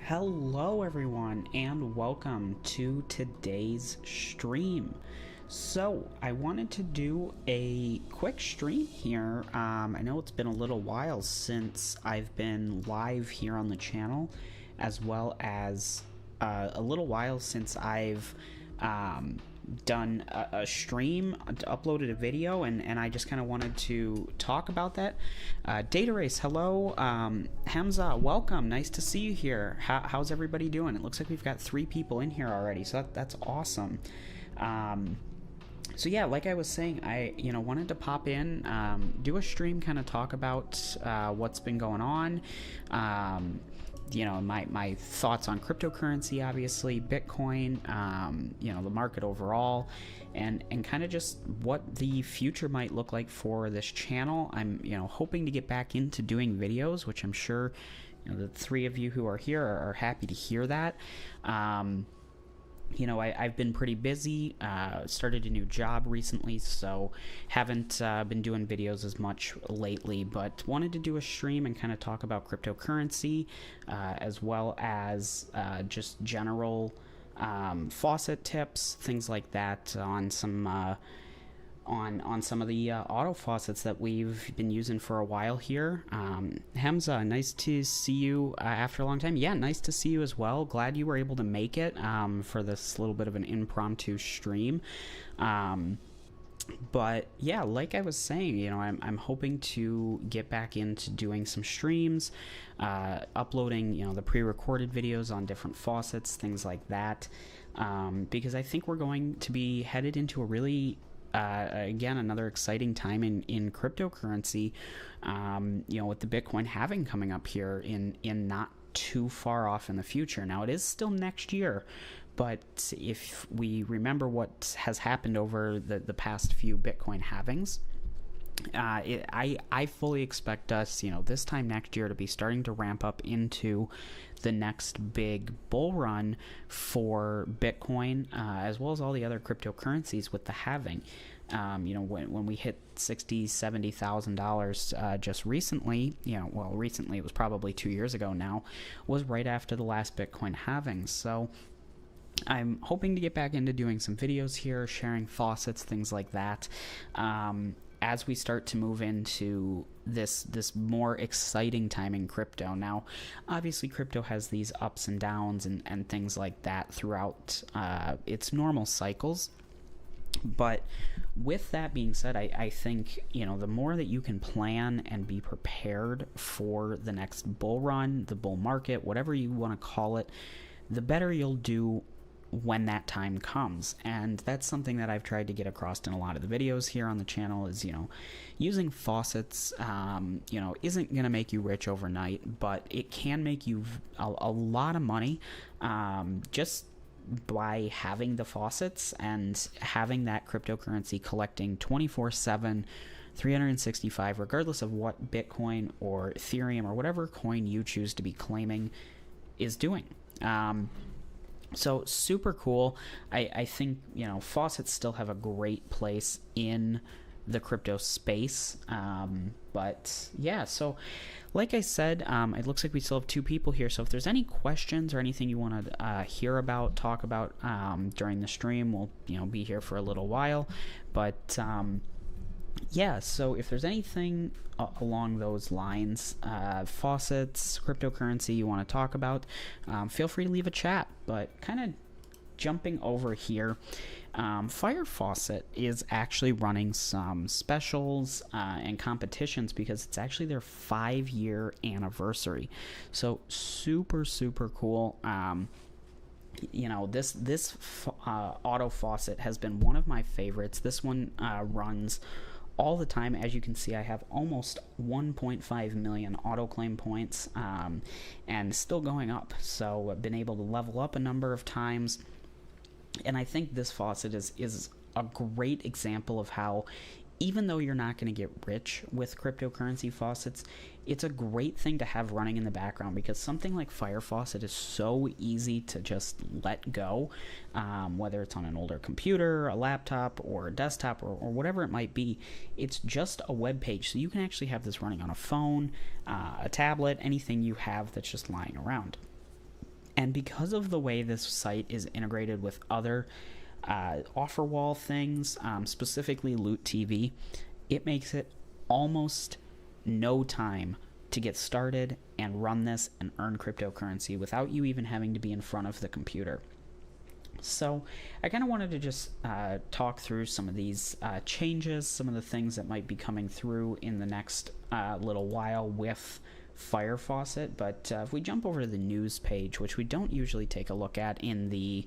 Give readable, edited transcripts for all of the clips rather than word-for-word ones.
Hello everyone and welcome to today's stream. So I wanted to do a quick stream here. I know it's been a little while since I've been live here on the channel, as well as a little while since I've done a stream, uploaded a video, and I just kind of wanted to talk about that. Data Race, hello. Hamza, welcome. Nice to see you here. How's everybody doing? It looks like we've got 3 people in here already, so that's awesome. So yeah, like I was saying, I wanted to pop in, do a stream, kind of talk about what's been going on. My thoughts on cryptocurrency, obviously, Bitcoin, the market overall, and kind of just what the future might look like for this channel. I'm, hoping to get back into doing videos, which I'm sure, the 3 of you who are here are happy to hear that. I've been pretty busy, started a new job recently, so haven't been doing videos as much lately, but wanted to do a stream and kind of talk about cryptocurrency, as well as just general faucet tips, things like that on some on some of the auto faucets that we've been using for a while here. Hamza, nice to see you after a long time. Yeah, nice to see you as well. Glad you were able to make it for this little bit of an impromptu stream. But yeah, like I was saying, I'm hoping to get back into doing some streams, uploading, the pre-recorded videos on different faucets, things like that, because I think we're going to be headed into a really again, another exciting time in cryptocurrency, with the Bitcoin halving coming up here in not too far off in the future. Now, it is still next year, but if we remember what has happened over the past few Bitcoin halvings, I fully expect us, this time next year to be starting to ramp up into the next big bull run for Bitcoin, as well as all the other cryptocurrencies with the halving. When we hit $60,000-$70,000 just recently, recently, it was probably 2 years ago now, was right after the last Bitcoin halving. So I'm hoping to get back into doing some videos here, sharing faucets, things like that, as we start to move into this more exciting time in crypto. Now, obviously, crypto has these ups and downs and things like that throughout its normal cycles. But with that being said, I think, the more that you can plan and be prepared for the next bull run, the bull market, whatever you want to call it, the better you'll do when that time comes. And that's something that I've tried to get across in a lot of the videos here on the channel is, using faucets, isn't going to make you rich overnight, but it can make you a lot of money, just by having the faucets and having that cryptocurrency collecting 24/7, 365, regardless of what Bitcoin or Ethereum or whatever coin you choose to be claiming is doing. So super cool. I think, faucets still have a great place in the crypto space. But yeah, so like I said, it looks like we still have 2 people here. So if there's any questions or anything you want to hear about, talk about during the stream, we'll be here for a little while. But yeah, so if there's anything along those lines, faucets, cryptocurrency you want to talk about, feel free to leave a chat. But kind of jumping over here, Fire Faucet is actually running some specials and competitions because it's actually their 5-year anniversary. So super, super cool. You know, this auto faucet has been one of my favorites. This one runs all the time. As you can see, I have almost 1.5 million auto claim points, and still going up. So I've been able to level up a number of times, and I think this faucet is a great example of how, even though you're not going to get rich with cryptocurrency faucets, it's a great thing to have running in the background, because something like Fire Faucet is so easy to just let go, whether it's on an older computer, a laptop, or a desktop, or whatever it might be. It's just a web page, so you can actually have this running on a phone, a tablet, anything you have that's just lying around. And because of the way this site is integrated with other offer wall things, specifically Loot TV, it makes it almost no time to get started and run this and earn cryptocurrency without you even having to be in front of the computer. So I kind of wanted to just talk through some of these changes, some of the things that might be coming through in the next little while with Fire Faucet. But if we jump over to the news page, which we don't usually take a look at in the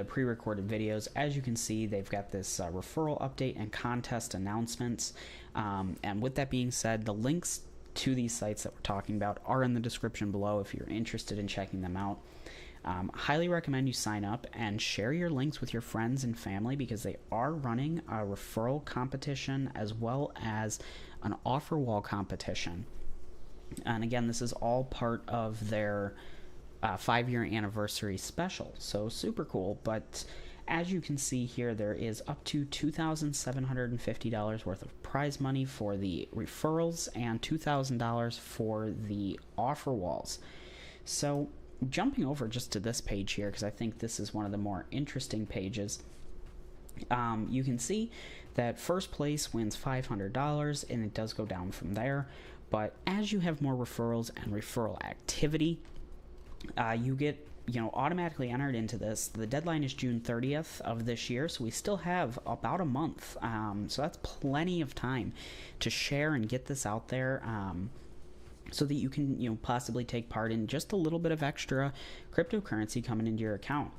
pre-recorded videos, as you can see, they've got this referral update and contest announcements. And with that being said, the links to these sites that we're talking about are in the description below if you're interested in checking them out. Highly recommend you sign up and share your links with your friends and family, because they are running a referral competition as well as an offer wall competition. And again, this is all part of their 5-year anniversary special, so super cool. But as you can see here, there is up to $2,750 worth of prize money for the referrals and $2,000 for the offer walls. So jumping over just to this page here, because I think this is one of the more interesting pages, you can see that first place wins $500, and it does go down from there. But as you have more referrals and referral activity, you get, automatically entered into this. The deadline is June 30th of this year, so we still have about a month. So that's plenty of time to share and get this out there, so that you can, possibly take part in just a little bit of extra cryptocurrency coming into your account.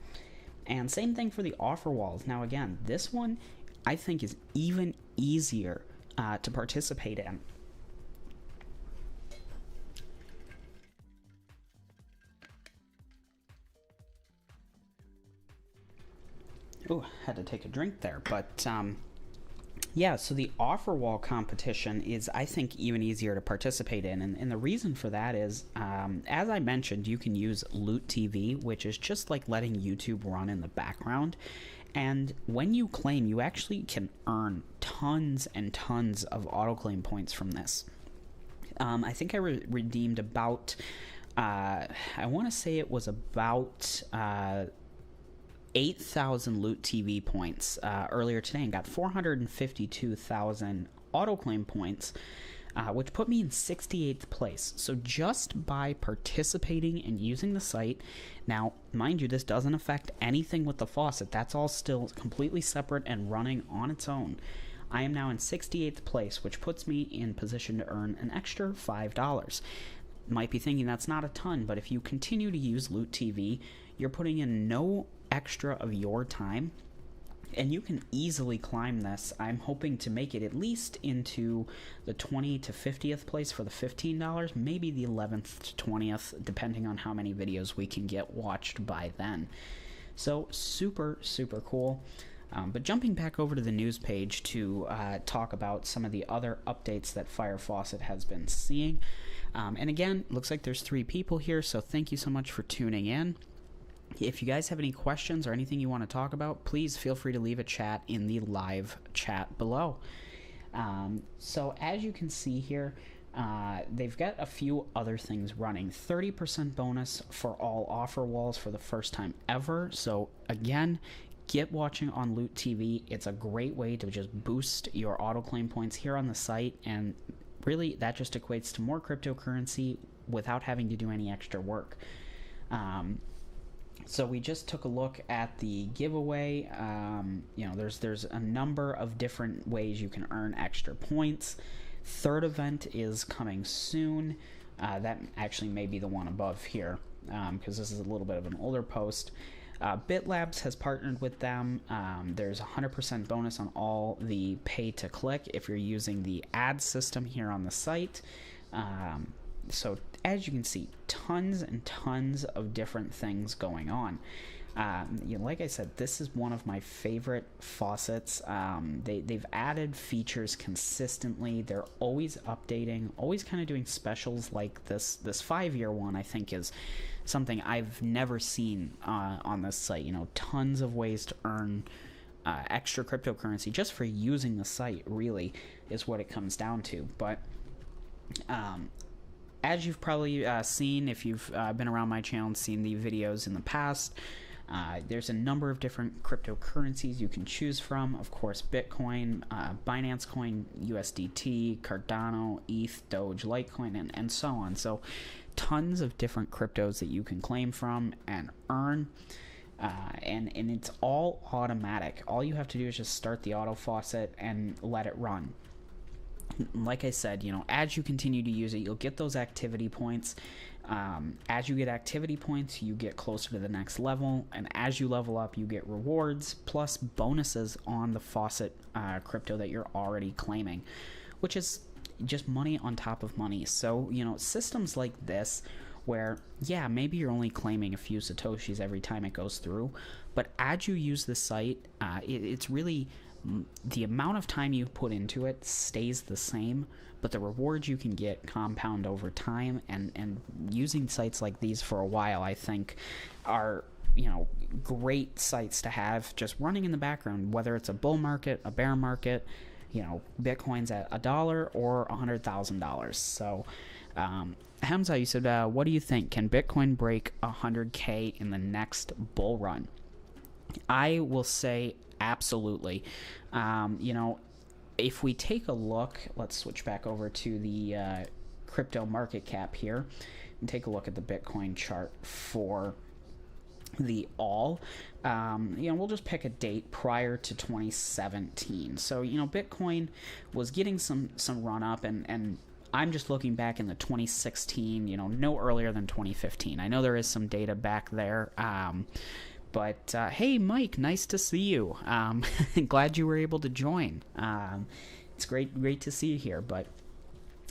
And same thing for the offer walls. Now again, this one I think is even easier to participate in. Oh, had to take a drink there. But yeah, so the offer wall competition is, I think, even easier to participate in. And the reason for that is, as I mentioned, you can use Loot TV, which is just like letting YouTube run in the background. And when you claim, you actually can earn tons and tons of autoclaim points from this. I think I redeemed about, I want to say it was about 8,000 Loot TV points earlier today, and got 452,000 autoclaim points, which put me in 68th place. So just by participating and using the site, now mind you, this doesn't affect anything with the faucet. That's all still completely separate and running on its own. I am now in 68th place, which puts me in position to earn an extra $5. Might be thinking that's not a ton, but if you continue to use Loot TV, you're putting in no extra of your time, and you can easily climb this. I'm hoping to make it at least into the 20th to 50th place for the $15, maybe the 11th to 20th, depending on how many videos we can get watched by then. So super, super cool. But jumping back over to the news page to talk about some of the other updates that Fire Faucet has been seeing. And again, looks like there's 3 people here, so thank you so much for tuning in. If you guys have any questions or anything you want to talk about, please feel free to leave a chat in the live chat below. So as you can see here, they've got a few other things running. 30% bonus for all offer walls for the first time ever. So again, get watching on Loot TV. It's a great way to just boost your autoclaim points here on the site, and really that just equates to more cryptocurrency without having to do any extra work. So we just took a look at the giveaway. You know, there's a number of different ways you can earn extra points. Third event is coming soon. That actually may be the one above here, because this is a little bit of an older post. BitLabs has partnered with them. There's a 100% bonus on all the pay-to-click if you're using the ad system here on the site. So as you can see, tons and tons of different things going on. You know, like I said, this is one of my favorite faucets. They've added features consistently. They're always updating, always kind of doing specials like this 5-year one. I think is something I've never seen on this site. You know, tons of ways to earn extra cryptocurrency just for using the site, really is what it comes down to. But as you've probably seen, if you've been around my channel and seen the videos in the past, there's a number of different cryptocurrencies you can choose from. Of course, Bitcoin, Binance Coin, USDT, Cardano, ETH, Doge, Litecoin, and so on. So tons of different cryptos that you can claim from and earn. And it's all automatic. All you have to do is just start the auto faucet and let it run. Like I said, you know, as you continue to use it, you'll get those activity points. As you get activity points, you get closer to the next level, and as you level up, you get rewards plus bonuses on the faucet crypto that you're already claiming, which is just money on top of money. So, you know, systems like this where, yeah, maybe you're only claiming a few Satoshis every time it goes through, but as you use the site, it's really the amount of time you put into it stays the same, but the rewards you can get compound over time. And using sites like these for a while, I think, are, you know, great sites to have just running in the background, whether it's a bull market, a bear market. You know, Bitcoin's at $1 or $100,000. So, Hamza, you said, what do you think? Can Bitcoin break 100K in the next bull run? I will say absolutely. You know, if we take a look, let's switch back over to the crypto market cap here and take a look at the Bitcoin chart for the all. You know, we'll just pick a date prior to 2017. So, you know, Bitcoin was getting some run up, and I'm just looking back in the 2016, you know, no earlier than 2015. I know there is some data back there. But hey, Mike, nice to see you. Glad you were able to join. It's great to see you here. But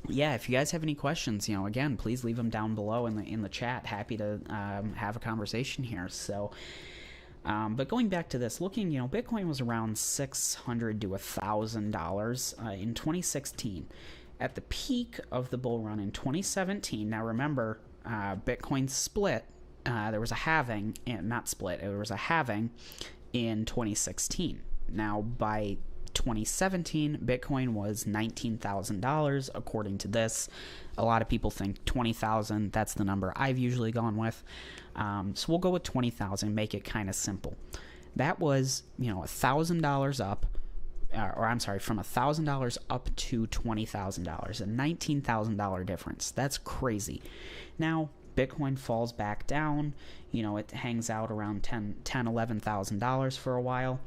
yeah, if you guys have any questions, you know, again, please leave them down below in the chat. Happy to have a conversation here. So, but going back to this, looking, you know, Bitcoin was around $600 to $1,000 in 2016. At the peak of the bull run in 2017. Now remember, Bitcoin split. There was a halving, and not split, there was a halving in 2016. Now, by 2017, Bitcoin was $19,000, according to this. A lot of people think 20,000, that's the number I've usually gone with. So we'll go with 20,000, make it kind of simple. That was, you know, $1,000 up, or I'm sorry, from $1,000 up to $20,000, a $19,000 difference. That's crazy. Now, Bitcoin falls back down, you know, it hangs out around $11,000 for a while,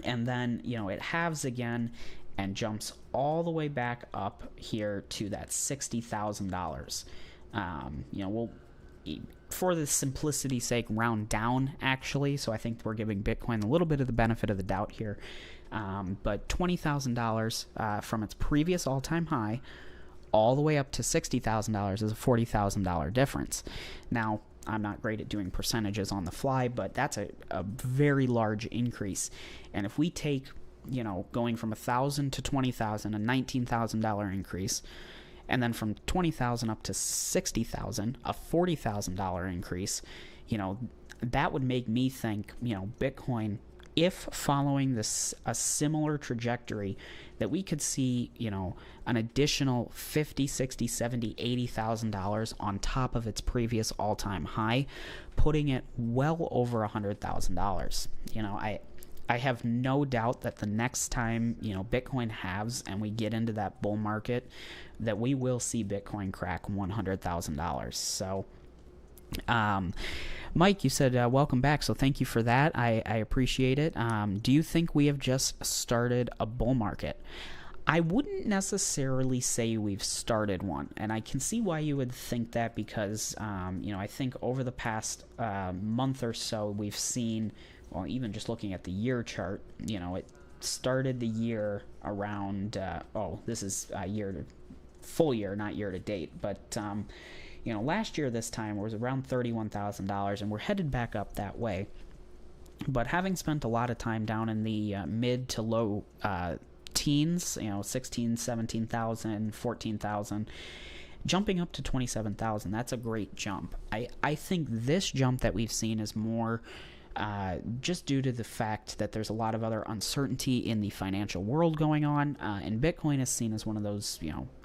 and then, you know, it halves again and jumps all the way back up here to that $60,000. You know, we'll, for the simplicity's sake, round down, actually, so I think we're giving Bitcoin a little bit of the benefit of the doubt here, but $20,000 from its previous all-time high all the way up to $60,000 is a $40,000 difference. Now, I'm not great at doing percentages on the fly, but that's a very large increase. And if we take, you know, going from $1,000 to $20,000, a $19,000 increase, and then from $20,000 up to $60,000, a $40,000 increase, you know, that would make me think, you know, Bitcoin, if following this a similar trajectory, that we could see, you know, an additional $50,000, $60,000, $70,000, $80,000 on top of its previous all-time high, putting it well over $100,000. You know, I have no doubt that the next time, you know, Bitcoin halves and we get into that bull market, that we will see Bitcoin crack $100,000. So, Mike, you said welcome back, so thank you for that. I appreciate it. Do you think we have just started a bull market? I wouldn't necessarily say we've started one, and I can see why you would think that because, I think over the past month or so, we've seen, well, even just looking at the year chart, it started the year around, this is full year, not year to date, but last year this time was around $31,000, and we're headed back up that way. But having spent a lot of time down in the mid to low teens, 16, 17,000, 14,000, jumping up to 27,000, that's a great jump. I think this jump that we've seen is more just due to the fact that there's a lot of other uncertainty in the financial world going on, and Bitcoin is seen as one of those,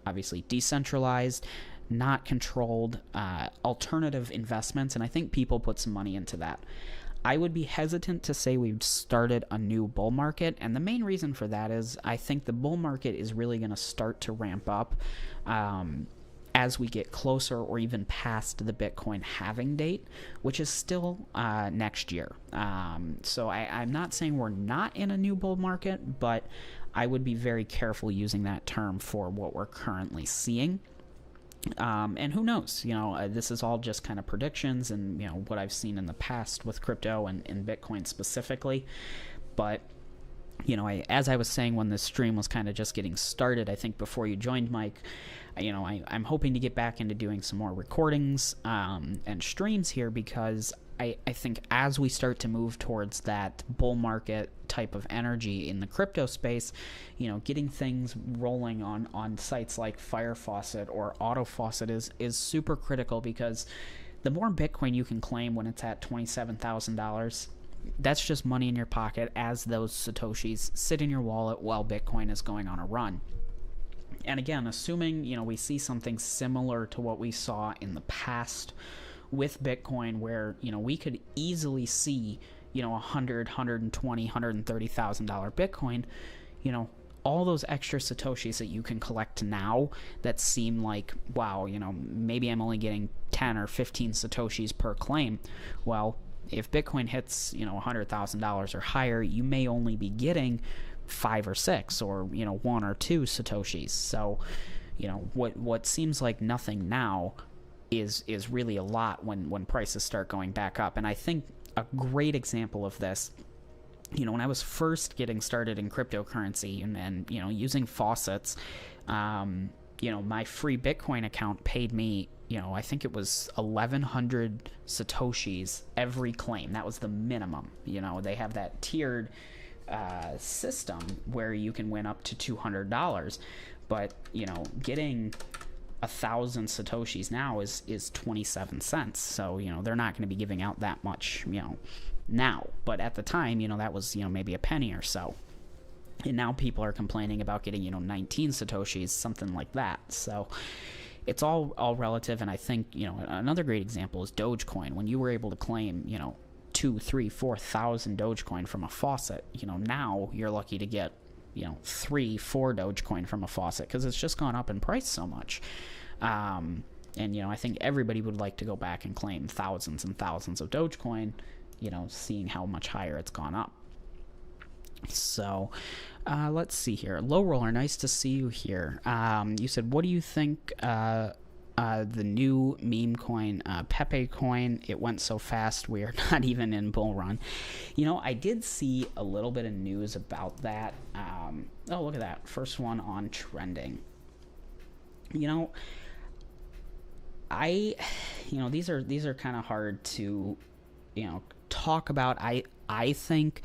obviously decentralized, not controlled, alternative investments, and I think people put some money into that. I would be hesitant to say we've started a new bull market, and the main reason for that is I think the bull market is really going to start to ramp up as we get closer or even past the Bitcoin halving date, which is still next year. So I'm not saying we're not in a new bull market, but I would be very careful using that term for what we're currently seeing. And who knows, this is all just kind of predictions and, what I've seen in the past with crypto and Bitcoin specifically. But, as I was saying when this stream was kind of just getting started, I think before you joined, Mike, I'm hoping to get back into doing some more recordings and streams here because I think as we start to move towards that bull market type of energy in the crypto space, getting things rolling on sites like Faucet or Faucet is super critical because the more Bitcoin you can claim when it's at $27,000, that's just money in your pocket as those Satoshis sit in your wallet while Bitcoin is going on a run. And again, assuming, we see something similar to what we saw in the past with Bitcoin where, we could easily see, $100,000, $120,000, $130,000 Bitcoin, all those extra Satoshis that you can collect now that seem like, wow, maybe I'm only getting 10 or 15 Satoshis per claim. Well, if Bitcoin hits, $100,000 or higher, you may only be getting 5 or 6 or, 1 or 2 Satoshis. So, what seems like nothing now is really a lot when prices start going back up. And I think a great example of this, when I was first getting started in cryptocurrency and using Faucets, my free Bitcoin account paid me, I think it was 1,100 Satoshis every claim. That was the minimum. They have that tiered system where you can win up to $200, but getting 1,000 Satoshis now is 27 cents. So they're not going to be giving out that much now, but at the time that was maybe a penny or so, and now people are complaining about getting 19 Satoshis, something like that. So it's all relative. And I think another great example is Dogecoin. When you were able to claim 2, 3, 4,000 Dogecoin from a faucet, now you're lucky to get 3, 4 Dogecoin from a faucet because it's just gone up in price so much. And I think everybody would like to go back and claim thousands and thousands of Dogecoin, seeing how much higher it's gone up. So let's see here. Low Roller, nice to see you here. You said, what do you think the new meme coin, Pepe coin, it went so fast we are not even in bull run. I did see a little bit of news about that. Oh, look at that. First one on trending. These are kind of hard to, talk about. I think,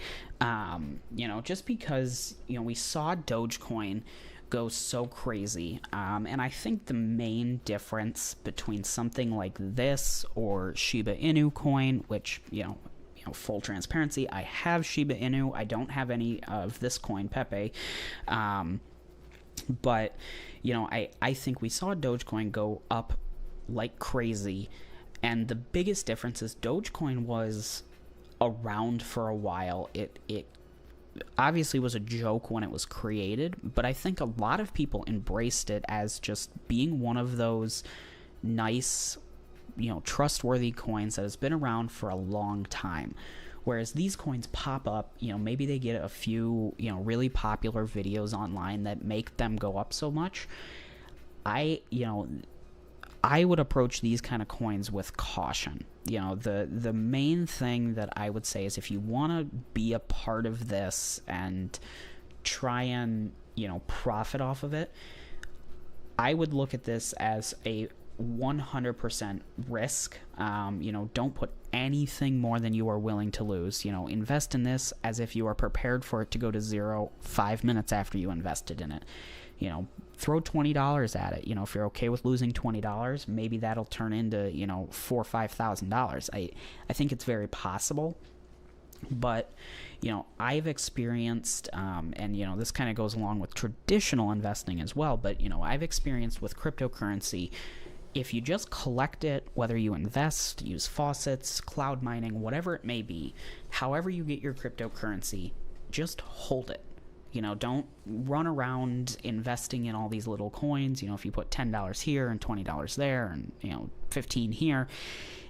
just because, we saw Dogecoin go so crazy, and I think the main difference between something like this or Shiba Inu coin, which, full transparency, I have Shiba Inu, I don't have any of this coin, Pepe, but, I think we saw Dogecoin go up like crazy, and the biggest difference is Dogecoin was around for a while. It obviously was a joke when it was created, but I think a lot of people embraced it as just being one of those nice trustworthy coins that has been around for a long time. Whereas these coins pop up, maybe they get a few, really popular videos online that make them go up so much. I would approach these kind of coins with caution. The main thing that I would say is, if you want to be a part of this and try and, profit off of it, I would look at this as a 100% risk. Don't put anything more than you are willing to lose. Invest in this as if you are prepared for it to go to zero 5 minutes after you invested in it. Throw $20 at it. If you're okay with losing $20, maybe that'll turn into, $4,000 or $5,000. I think it's very possible. But, I've experienced, and, this kind of goes along with traditional investing as well, but, I've experienced with cryptocurrency, if you just collect it, whether you invest, use faucets, cloud mining, whatever it may be, however you get your cryptocurrency, just hold it. Don't run around investing in all these little coins. If you put $10 here and $20 there and, 15 here,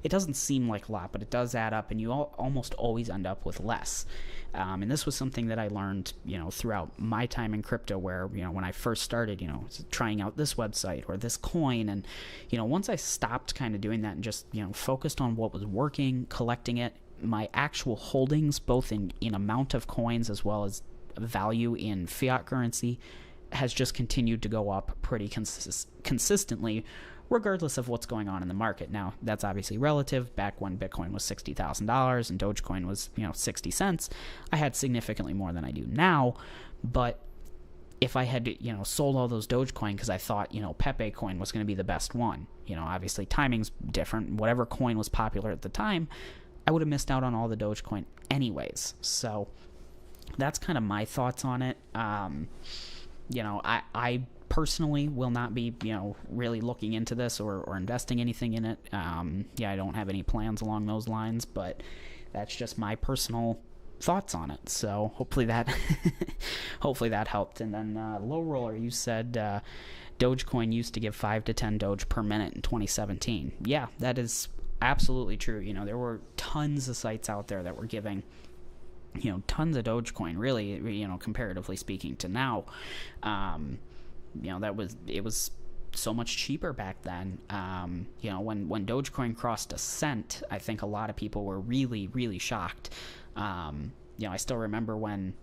it doesn't seem like a lot, but it does add up, and you almost always end up with less. And this was something that I learned, throughout my time in crypto, where, when I first started, trying out this website or this coin. And, once I stopped kind of doing that and just, focused on what was working, collecting it, my actual holdings, both in amount of coins as well as value in fiat currency, has just continued to go up pretty consistently, regardless of what's going on in the market. Now, that's obviously relative. Back when Bitcoin was $60,000 and Dogecoin was, 60 cents, I had significantly more than I do now. But if I had, sold all those Dogecoin because I thought, Pepe coin was going to be the best one, obviously timing's different. Whatever coin was popular at the time, I would have missed out on all the Dogecoin anyways. So that's kind of my thoughts on it. I personally will not be, really looking into this or investing anything in it. I don't have any plans along those lines, but that's just my personal thoughts on it. So hopefully that hopefully that helped. And then Low Roller, you said Dogecoin used to give 5 to 10 Doge per minute in 2017. Yeah, that is absolutely true. There were tons of sites out there that were giving tons of Dogecoin, really, comparatively speaking to now. It was so much cheaper back then. When Dogecoin crossed a cent, I think a lot of people were really, really shocked. I still remember when,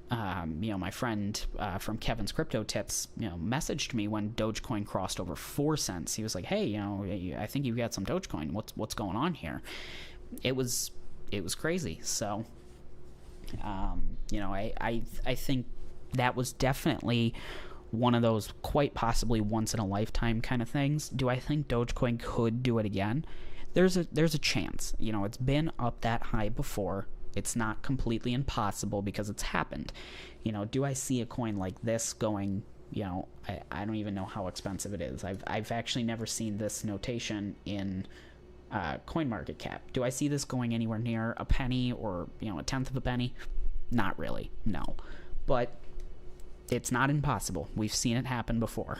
my friend from Kevin's Crypto Tips, messaged me when Dogecoin crossed over 4 cents. He was like, "Hey, I think you've got some Dogecoin. What's going on here?" It was crazy. So, I think that was definitely one of those quite possibly once in a lifetime kind of things. Do I think Dogecoin could do it again? There's a chance. It's been up that high before. It's not completely impossible because it's happened. Do I see a coin like this going, I don't even know how expensive it is. I've actually never seen this notation in CoinMarketCap. Do I see this going anywhere near a penny or, a tenth of a penny? Not really, no. But it's not impossible. We've seen it happen before.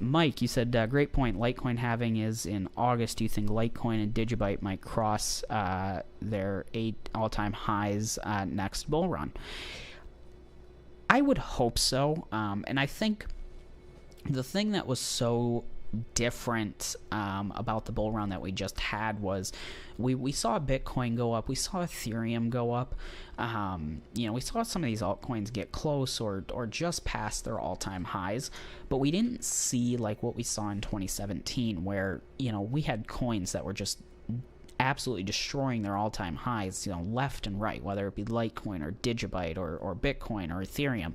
Mike, you said, great point. Litecoin halving is in August. Do you think Litecoin and Digibyte might cross their 8 all-time highs next bull run? I would hope so. And I think the thing that was so different about the bull run that we just had was we saw Bitcoin go up, we saw Ethereum go up, we saw some of these altcoins get close or just past their all-time highs, but we didn't see like what we saw in 2017 where we had coins that were just absolutely destroying their all-time highs, left and right, whether it be Litecoin or Digibyte or Bitcoin or Ethereum,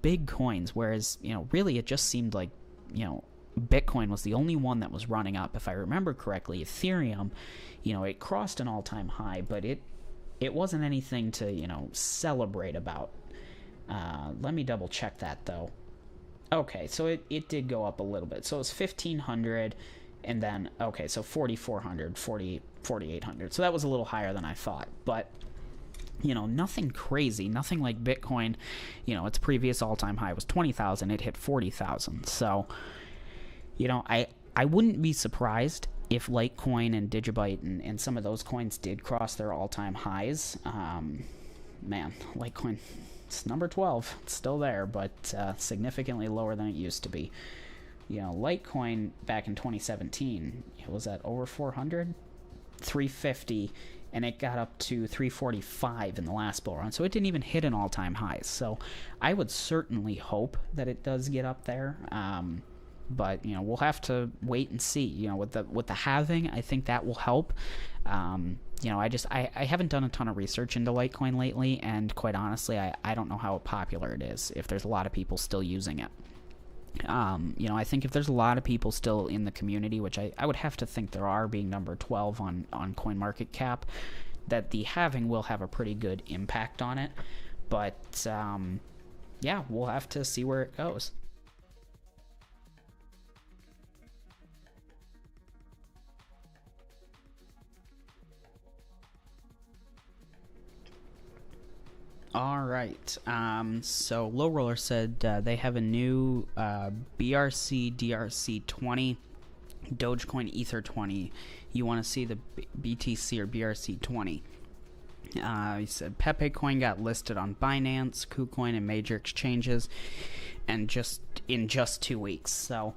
big coins, whereas really it just seemed like Bitcoin was the only one that was running up. If I remember correctly, Ethereum, it crossed an all-time high, but it wasn't anything to, celebrate about. Let me double check that though. Okay, so it did go up a little bit. So it was 1,500 and then, okay, so 4,400, 4,800. So that was a little higher than I thought, but nothing crazy, nothing like Bitcoin. Its previous all-time high was 20,000. It hit 40,000. So, I wouldn't be surprised if Litecoin and Digibyte and some of those coins did cross their all-time highs. Man, Litecoin, it's number 12. It's still there, but significantly lower than it used to be. You know, Litecoin back in 2017, it was at over 400, 350, and it got up to 345 in the last bull run. So it didn't even hit an all-time high. So I would certainly hope that it does get up there. But you know, we'll have to wait and see. You know, with the halving, I think that will help. You know, I haven't done a ton of research into Litecoin lately, and quite honestly, I don't know how popular it is, if there's a lot of people still using it. You know, I think if there's a lot of people still in the community, which I would have to think there are, being number 12 on CoinMarketCap, that the halving will have a pretty good impact on it. But yeah, we'll have to see where it goes. All right. So Low Roller said they have a new BRC DRC 20, Dogecoin Ether 20. You want to see the BTC or BRC 20? He said Pepe Coin got listed on Binance, KuCoin, and major exchanges, and in just 2 weeks. So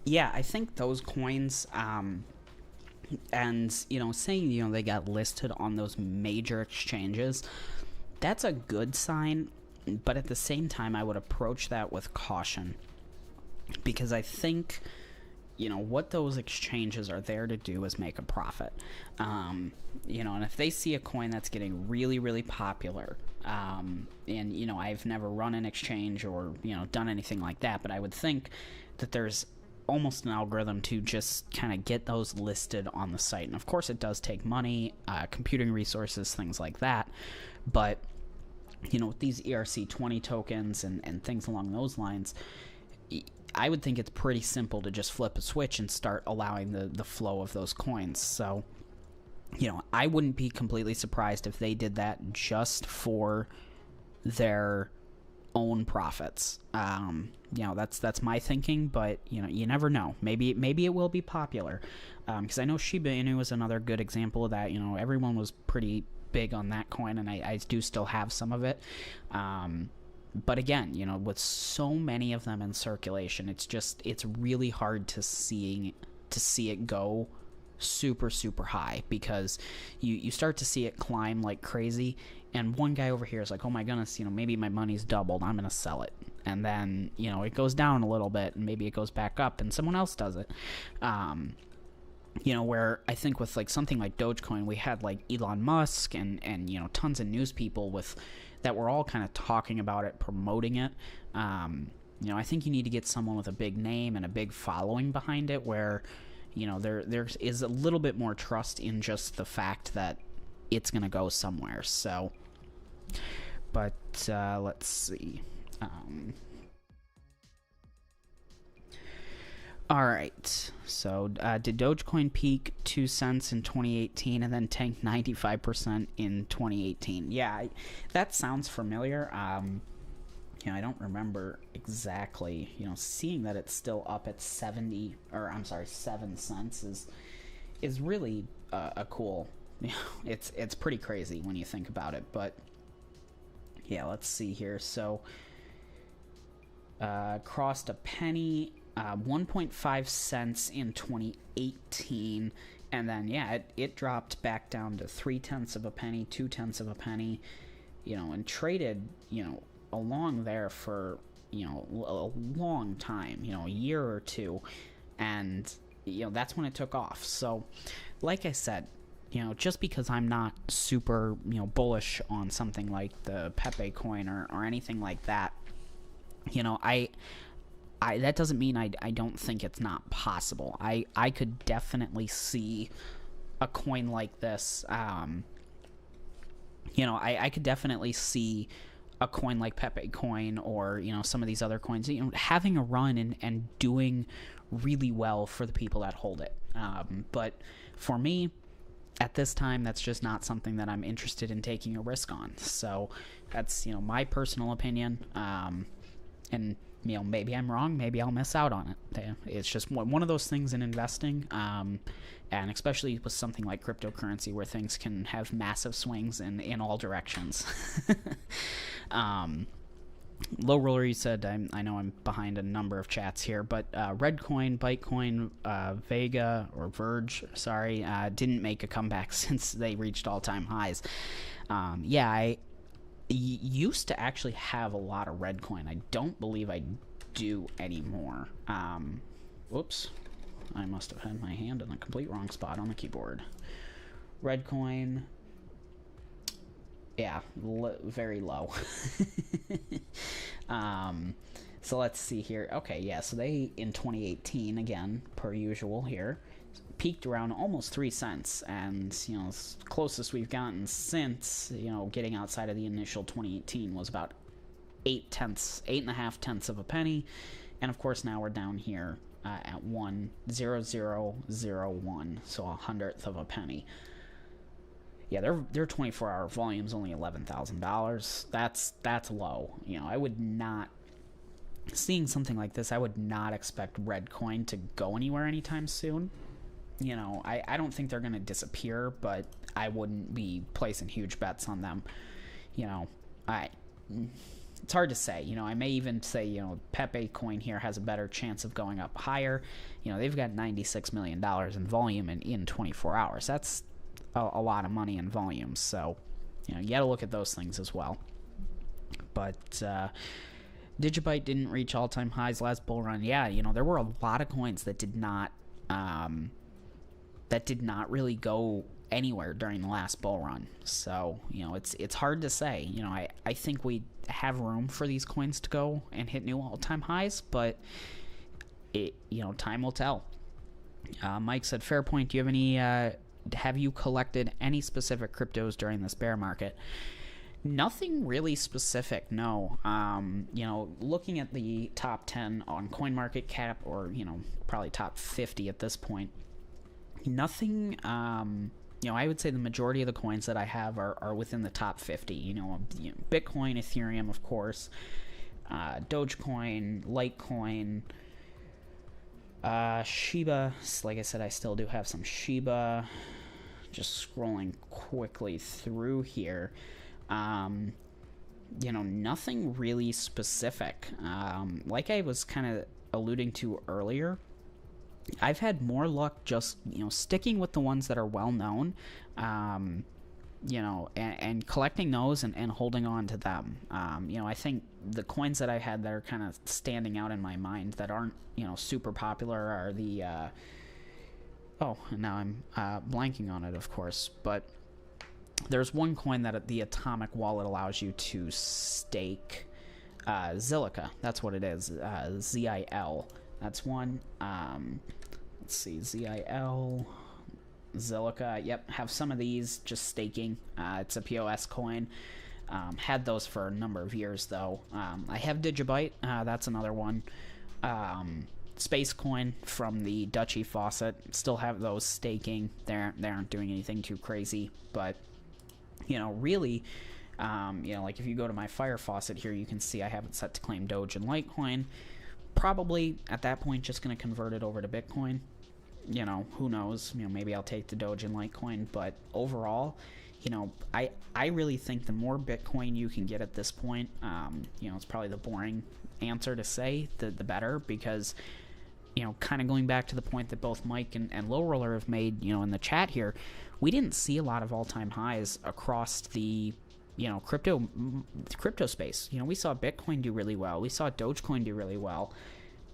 yeah, I think those coins. And you know, saying they got listed on those major exchanges, that's a good sign, but at the same time, I would approach that with caution, because I think, what those exchanges are there to do is make a profit. And if they see a coin that's getting really, really popular, and, I've never run an exchange or, done anything like that, but I would think that there's almost an algorithm to just kind of get those listed on the site. And of course, it does take money, computing resources, things like that, but with these ERC20 tokens and things along those lines, I would think it's pretty simple to just flip a switch and start allowing the flow of those coins. So, I wouldn't be completely surprised if they did that just for their own profits. That's my thinking, but you never know. Maybe it will be popular, because I know Shiba Inu was another good example of that. Everyone was pretty big on that coin, and I do still have some of it. But again, with so many of them in circulation, it's really hard to see it go super, super high, because you start to see it climb like crazy, and one guy over here is like, oh my goodness, maybe my money's doubled, I'm gonna sell it. And then it goes down a little bit, and maybe it goes back up, and someone else does it. Where I think with like something like Dogecoin, we had like Elon Musk and tons of news people that were all kind of talking about it, promoting it. I think you need to get someone with a big name and a big following behind it, where there is a little bit more trust in just the fact that it's gonna go somewhere. So, but let's see. Alright, so did Dogecoin peak 2 cents in 2018 and then tank 95% in 2018? Yeah, that sounds familiar. I don't remember exactly, seeing that it's still up at 7 cents is really a cool, it's pretty crazy when you think about it. But yeah, let's see here. So crossed a penny, 1.5 cents in 2018, and then it dropped back down to 0.3 of a penny, 0.2 of a penny, and traded along there for a long time, a year or two, and that's when it took off. So like I said, just because I'm not super bullish on something like the Pepe coin or anything like that, that doesn't mean I don't think it's not possible. I could definitely see a coin like this. I could definitely see a coin like Pepe coin or some of these other coins having a run and doing really well for the people that hold it. But for me, at this time, that's just not something that I'm interested in taking a risk on. So that's my personal opinion. And maybe I'm wrong, maybe I'll miss out on it. It's just one of those things in investing, and especially with something like cryptocurrency where things can have massive swings in all directions. Low Roller, you said, I know I'm behind a number of chats here, but Redcoin, Bytecoin, Vega, or Verge, sorry, didn't make a comeback since they reached all-time highs. Yeah, I used to actually have a lot of Redcoin. I don't believe I do anymore. Whoops. I must have had my hand in the complete wrong spot on the keyboard. Redcoin... yeah, very low. So let's see here. Okay, yeah, so they, in 2018, again, per usual here, peaked around almost 3 cents, and, you know, closest we've gotten since, you know, getting outside of the initial 2018 was about 8.5 tenths of a penny, and of course now we're down here at 1.0001, so 1/100th of a penny. Yeah, their 24-hour volume's only $11,000. That's low. You know, I would not, seeing something like this, I would not expect Redcoin to go anywhere anytime soon. You know, I don't think they're going to disappear, but I wouldn't be placing huge bets on them. You know, it's hard to say. You know, I may even say, you know, Pepe coin here has a better chance of going up higher. You know, they've got $96 million in volume in 24 hours. That's a lot of money in volume, so, you know, you gotta look at those things as well. But Digibyte didn't reach all-time highs last bull run. Yeah, you know, there were a lot of coins that did not really go anywhere during the last bull run. So, you know, it's hard to say. You know, I think we have room for these coins to go and hit new all-time highs, but you know, time will tell. Mike said, fair point. Do you have any have you collected any specific cryptos during this bear market? Nothing really specific, no. You know, looking at the top 10 on CoinMarketCap, or, you know, probably top 50 at this point, nothing, you know, I would say the majority of the coins that I have are within the top 50. You know, Bitcoin, Ethereum, of course, Dogecoin, Litecoin, Shiba. Like I said, I still do have some Shiba. Just scrolling quickly through here. You know, nothing really specific. Like I was kind of alluding to earlier, I've had more luck just, you know, sticking with the ones that are well known, you know, and collecting those and holding on to them. You know, I think the coins that I had that are kind of standing out in my mind that aren't, you know, super popular are the, oh, now I'm blanking on it, of course, but there's one coin that the Atomic Wallet allows you to stake, Zilliqa. That's what it is, ZIL. That's one. Let's see, ZIL, Zilliqa. Yep, have some of these just staking. It's a POS coin. Had those for a number of years, though. I have Digibyte. That's another one. Space coin from the Dutchy Faucet. Still have those staking. They aren't doing anything too crazy, but, you know, really, you know, like if you go to my Fire Faucet here, you can see I have it set to claim Doge and Litecoin. Probably at that point just going to convert it over to Bitcoin. You know, who knows? You know, maybe I'll take the Doge and Litecoin, but overall, you know, I really think the more Bitcoin you can get at this point, you know, it's probably the boring answer to say, the better, because, you know, kind of going back to the point that both Mike and Low Roller have made, you know, in the chat here, we didn't see a lot of all-time highs across the, you know, crypto space. You know, we saw Bitcoin do really well. We saw Dogecoin do really well.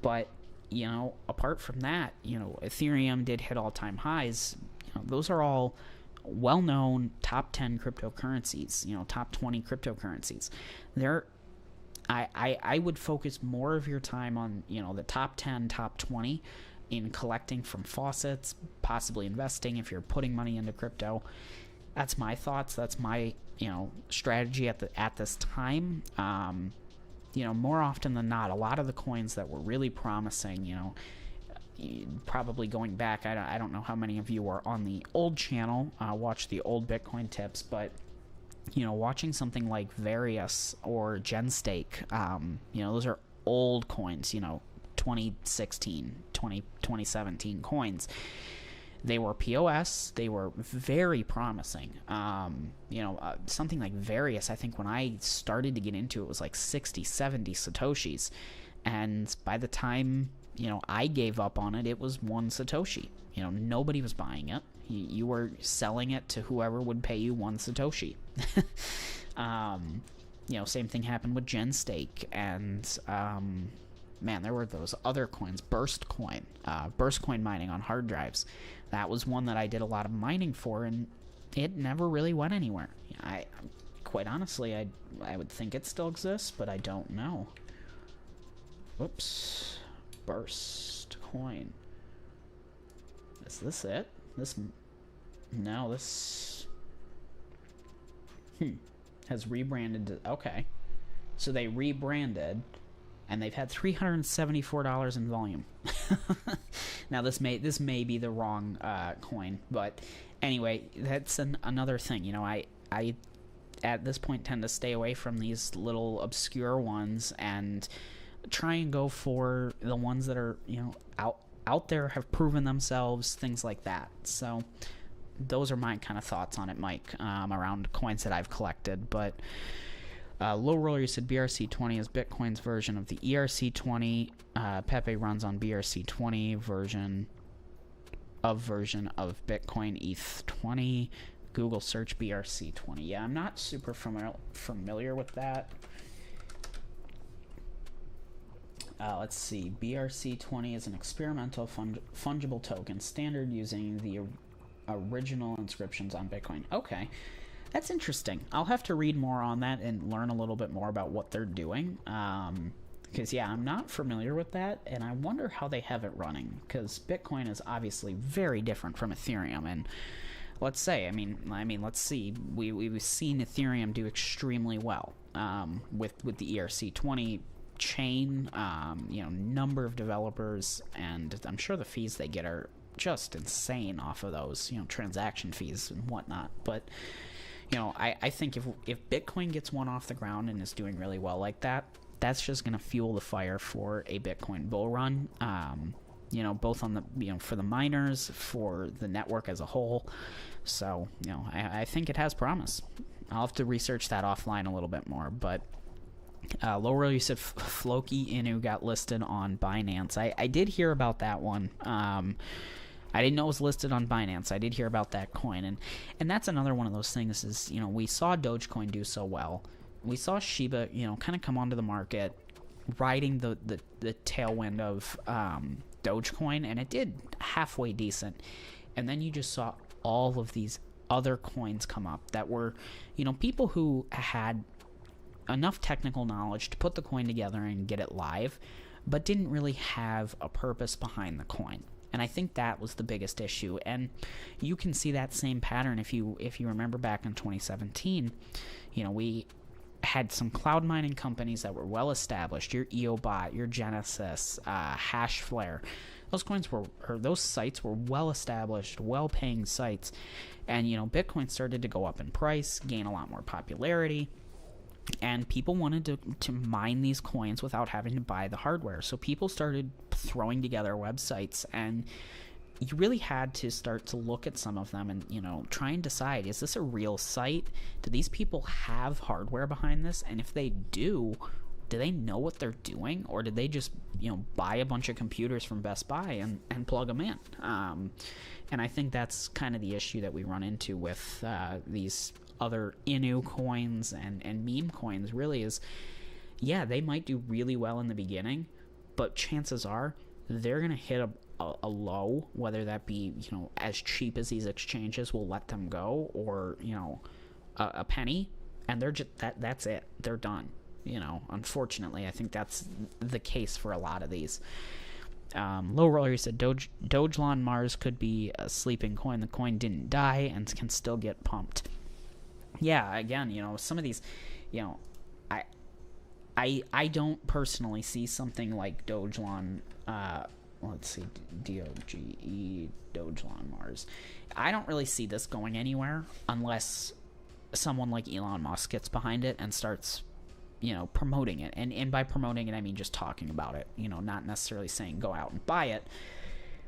But, you know, apart from that, you know, Ethereum did hit all-time highs. You know, those are all well-known top 10 cryptocurrencies, you know, top 20 cryptocurrencies. I would focus more of your time on, you know, the top 10, top 20 in collecting from faucets, possibly investing if you're putting money into crypto. That's my thoughts. That's my, you know, strategy at this time. You know, more often than not, a lot of the coins that were really promising, you know, probably going back, I don't know how many of you are on the old channel, watch the old Bitcoin tips, but, you know, watching something like Various or GenStake, you know, those are old coins, 2016, 2017 coins. They were POS. They were very promising. Something like Various, I think when I started to get into it, was like 60, 70 Satoshis. And by the time, I gave up on it, it was 1 Satoshi. Nobody was buying it. You were selling it to whoever would pay you 1 Satoshi. Same thing happened with GenStake. And, man, there were those other coins. Burst Coin mining on hard drives. That was one that I did a lot of mining for, and it never really went anywhere. Quite honestly, I would think it still exists, but I don't know. Whoops. Burst Coin. Is this it? No, this has rebranded to, okay. So they rebranded, and they've had $374 in volume. Now this may be the wrong coin, but anyway, that's another thing. I at this point tend to stay away from these little obscure ones and try and go for the ones that are out there, have proven themselves, things like that. So those are my kind of thoughts on it, Mike, around coins that I've collected. But Low Roller, you said BRC20 is Bitcoin's version of the ERC20. Pepe runs on BRC20 version of Bitcoin ETH20. Google search BRC20. Yeah, I'm not super familiar with that. Let's see. BRC20 is an experimental fungible token standard using the original inscriptions on Bitcoin. Okay. That's interesting. I'll have to read more on that and learn a little bit more about what they're doing. Because, yeah, I'm not familiar with that, and I wonder how they have it running. Because Bitcoin is obviously very different from Ethereum. And let's say, let's see. We've seen Ethereum do extremely well with the ERC20 chain, number of developers, and I'm sure the fees they get are just insane off of those, transaction fees and whatnot. But I think if Bitcoin gets one off the ground and is doing really well like that, that's just going to fuel the fire for a Bitcoin bull run, both on the, for the miners, for the network as a whole. So, I think it has promise. I'll have to research that offline a little bit more, but Laura, you said Floki Inu got listed on Binance. I did hear about that one. I didn't know it was listed on Binance. I did hear about that coin, and that's another one of those things. Is we saw Dogecoin do so well. We saw Shiba, kind of come onto the market, riding the tailwind of Dogecoin, and it did halfway decent. And then you just saw all of these other coins come up that were, people who had enough technical knowledge to put the coin together and get it live, but didn't really have a purpose behind the coin. And I think that was the biggest issue. And you can see that same pattern if you remember back in 2017. We had some cloud mining companies that were well established. Your EOBot, your Genesis, Hashflare. Those sites were well established, well paying sites. And Bitcoin started to go up in price, gain a lot more popularity. And people wanted to mine these coins without having to buy the hardware. So people started throwing together websites, and you really had to start to look at some of them and, try and decide, is this a real site? Do these people have hardware behind this? And if they do they know what they're doing? Or did they just, buy a bunch of computers from Best Buy and plug them in? And I think that's kind of the issue that we run into with these other Inu coins and meme coins, really, is, yeah, they might do really well in the beginning, but chances are they're going to hit a low, whether that be, as cheap as these exchanges will let them go, or, a penny, and they're just, that's it. They're done. Unfortunately, I think that's the case for a lot of these. Low Roller said Dogelon Mars could be a sleeping coin. The coin didn't die and can still get pumped. Yeah, again, some of these, I don't personally see something like Dogelon, let's see, DOGE, Dogelon Mars. I don't really see this going anywhere unless someone like Elon Musk gets behind it and starts promoting it. And by promoting it, I mean just talking about it, not necessarily saying go out and buy it,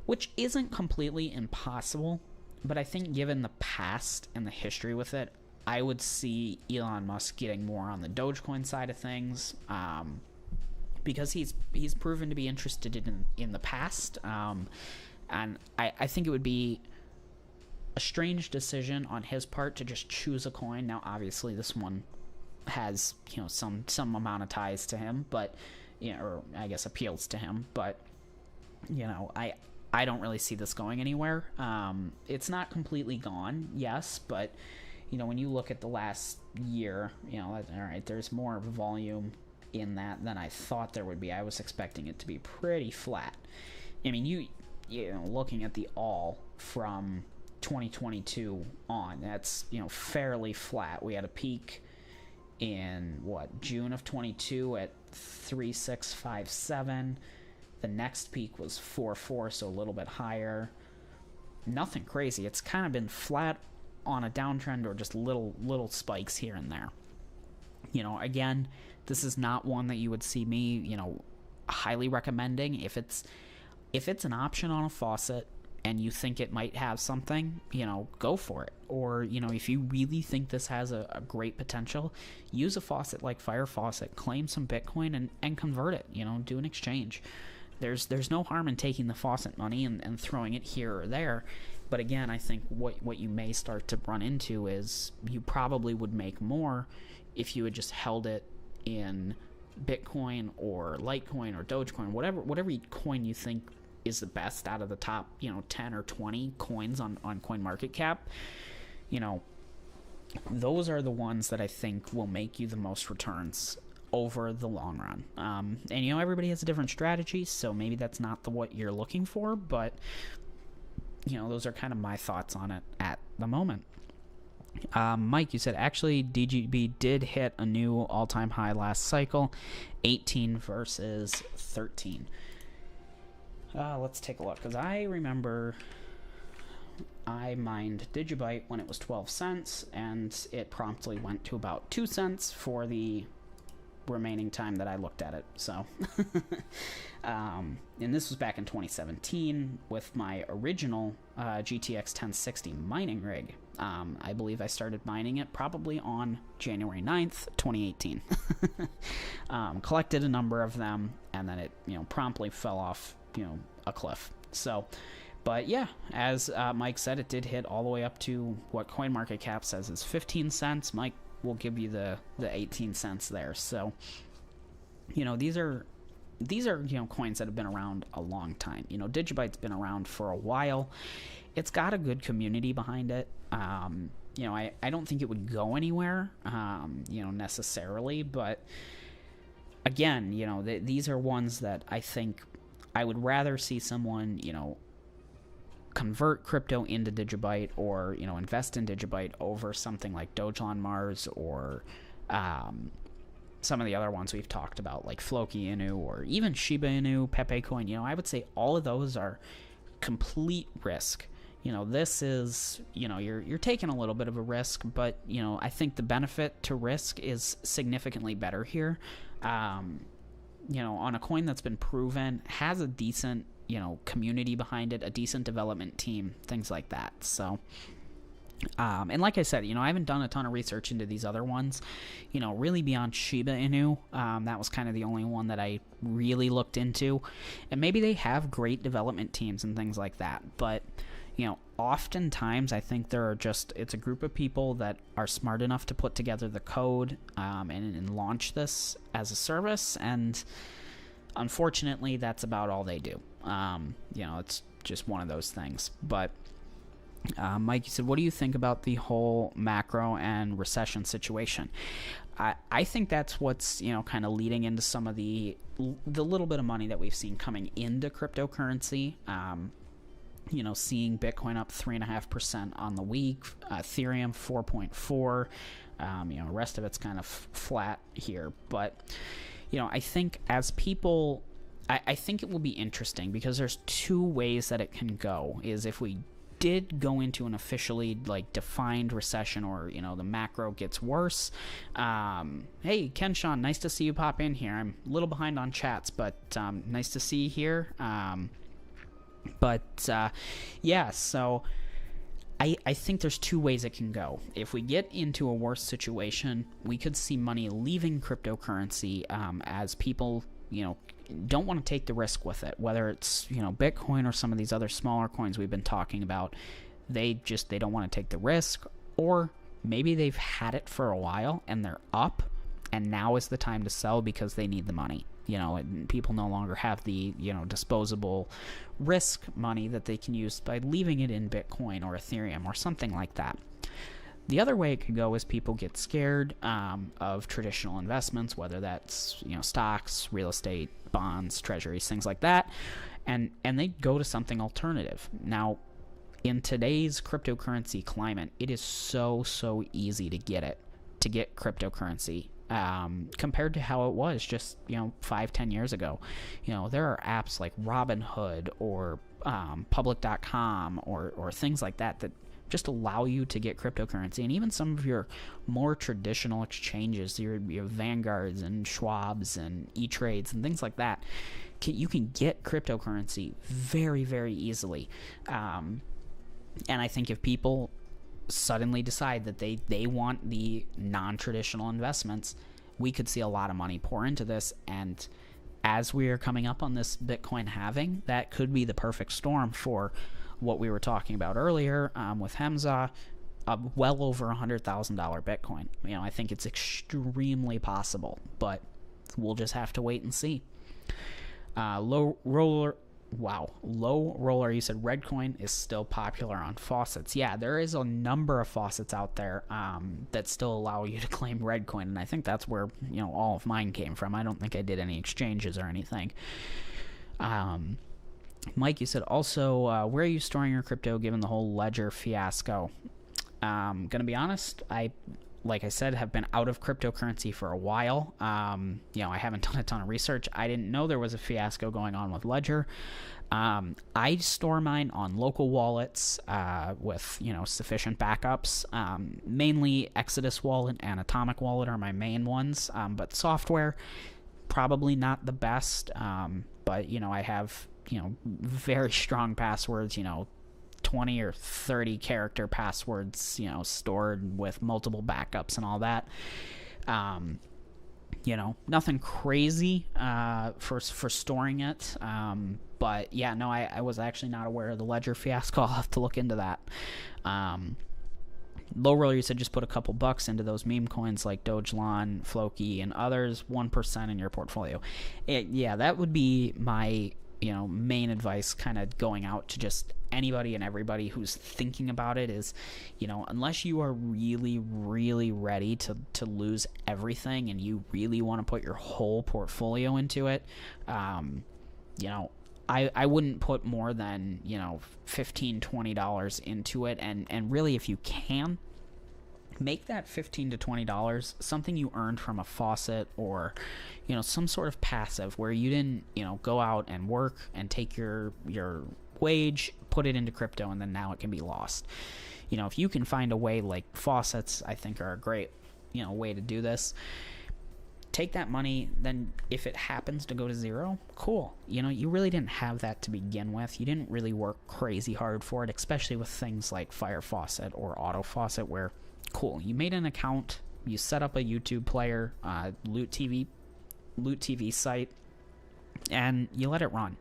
which isn't completely impossible. But I think given the past and the history with it, I would see Elon Musk getting more on the Dogecoin side of things, because he's proven to be interested in the past. And I think it would be a strange decision on his part to just choose a coin. Now, obviously, this one has some amount of ties to him, but or I guess appeals to him. But I don't really see this going anywhere. It's not completely gone, yes, but when you look at the last year, all right, there's more volume in that than I thought there would be. I was expecting it to be pretty flat. I mean, looking at the all from 2022 on, that's fairly flat. We had a peak in June of 22 at 3657. The next peak was 44, so a little bit higher. Nothing crazy. It's kind of been flat on a downtrend or just little spikes here and there. Again, this is not one that you would see me highly recommending. If it's an option on a faucet and you think it might have something, go for it. Or, if you really think this has a great potential, use a faucet like Fire Faucet, claim some Bitcoin and convert it, do an exchange. There's no harm in taking the faucet money and throwing it here or there. But again, I think what you may start to run into is you probably would make more if you had just held it in Bitcoin or Litecoin or Dogecoin, whatever coin you think is the best out of the top 10 or 20 coins on CoinMarketCap. Those are the ones that I think will make you the most returns over the long run. And everybody has a different strategy, so maybe that's not what you're looking for, but those are kind of my thoughts on it at the moment. Mike, you said actually DGB did hit a new all-time high last cycle, 18 versus 13. Let's take a look, because I remember I mined Digibyte when it was 12 cents, and it promptly went to about 2 cents for the remaining time that I looked at it. So and this was back in 2017 with my original GTX 1060 mining rig. I believe I started mining it probably on January 9th, 2018. Collected a number of them, and then it promptly fell off a cliff. So but yeah, as Mike said, it did hit all the way up to what CoinMarketCap says is 15 cents. Mike will give you the 18 cents there. So these are coins that have been around a long time. Digibyte's been around for a while. It's got a good community behind it. I don't think it would go anywhere necessarily, but again, these are ones that I think I would rather see someone convert crypto into Digibyte or invest in Digibyte over something like Dogecoin Mars or some of the other ones we've talked about like Floki Inu or even Shiba Inu, Pepe Coin. I would say all of those are complete risk. This is you're taking a little bit of a risk, but I think the benefit to risk is significantly better here. On a coin that's been proven, has a decent community behind it, a decent development team, things like that. So and like I said, I haven't done a ton of research into these other ones, really beyond Shiba Inu. That was kind of the only one that I really looked into, and maybe they have great development teams and things like that, but oftentimes I think it's a group of people that are smart enough to put together the code and launch this as a service, and unfortunately that's about all they do. It's just one of those things. But Mike, you said, what do you think about the whole macro and recession situation? I think that's what's kind of leading into some of the little bit of money that we've seen coming into cryptocurrency. Seeing Bitcoin up 3.5% on the week, Ethereum 4.4. The rest of it's kind of flat here, but I think as people, I think it will be interesting because there's two ways that it can go. Is if we did go into an officially like defined recession, or the macro gets worse. Hey Kenshawn, nice to see you pop in here. I'm a little behind on chats, but nice to see you here. Yeah, so I think there's two ways it can go. If we get into a worse situation, we could see money leaving cryptocurrency as people, don't want to take the risk with it. Whether it's, Bitcoin or some of these other smaller coins we've been talking about, they don't want to take the risk, or maybe they've had it for a while and they're up, and now is the time to sell because they need the money. And people no longer have the, disposable risk money that they can use by leaving it in Bitcoin or Ethereum or something like that. The other way it could go is people get scared of traditional investments, whether that's, stocks, real estate, bonds, treasuries, things like that, and they go to something alternative. Now, in today's cryptocurrency climate, it is so easy to get cryptocurrency. Compared to how it was just 5-10 years ago. There are apps like Robinhood or public.com or things like that just allow you to get cryptocurrency. And even some of your more traditional exchanges, your Vanguards and Schwabs and E-Trades and things like that, you can get cryptocurrency very easily. And I think if people suddenly decide that they want the non-traditional investments, we could see a lot of money pour into this. And as we are coming up on this Bitcoin halving, that could be the perfect storm for what we were talking about earlier with Hamza, well over $100,000 Bitcoin. I think it's extremely possible, but we'll just have to wait and see. Low Roller, you said Redcoin is still popular on Faucets. Yeah, there is a number of faucets out there that still allow you to claim Redcoin, and I think that's where all of mine came from. I don't think I did any exchanges or anything. Mike, you said also, where are you storing your crypto given the whole Ledger fiasco? Gonna be honest, like I said, have been out of cryptocurrency for a while. I haven't done a ton of research. I didn't know there was a fiasco going on with Ledger. I store mine on local wallets with sufficient backups. Mainly Exodus Wallet and Atomic Wallet are my main ones, but software probably not the best. But I have very strong passwords. 20 or 30 character passwords, stored with multiple backups and all that. Nothing crazy for storing it. But yeah, no, I was actually not aware of the Ledger fiasco. I'll have to look into that. Low Roller, you said just put a couple bucks into those meme coins like Dogelon, Floki, and others, 1% in your portfolio. Yeah, that would be my main advice, kind of going out to just anybody and everybody who's thinking about it, is unless you are really ready to lose everything and you really want to put your whole portfolio into it, I wouldn't put more than $15-20 into it, and really, if you can, make that $15 to $20 something you earned from a faucet, or some sort of passive where you didn't go out and work and take your wage, put it into crypto, and then now it can be lost. If you can find a way, like faucets I think are a great way to do this. Take that money, then if it happens to go to zero, cool. You really didn't have that to begin with. You didn't really work crazy hard for it, especially with things like Fire Faucet or Auto Faucet, where cool, you made an account, you set up a YouTube player, Loot TV site, and you let it run.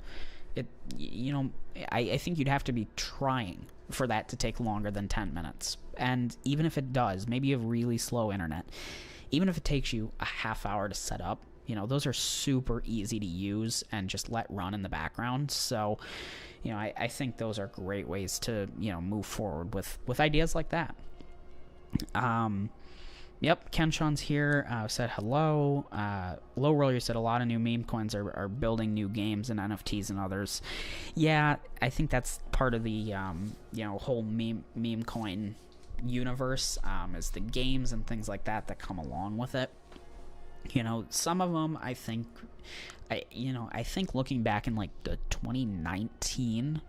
I think you'd have to be trying for that to take longer than 10 minutes. And even if it does, maybe you have really slow internet. Even if it takes you a half hour to set up, those are super easy to use and just let run in the background. So, I think those are great ways to, move forward with ideas like that. Yep, Kenshawn's here, said hello. Low Roller said a lot of new meme coins are building new games and NFTs and others. Yeah, I think that's part of the, whole meme coin universe, is the games and things like that come along with it. Some of them, I think looking back in like the 2019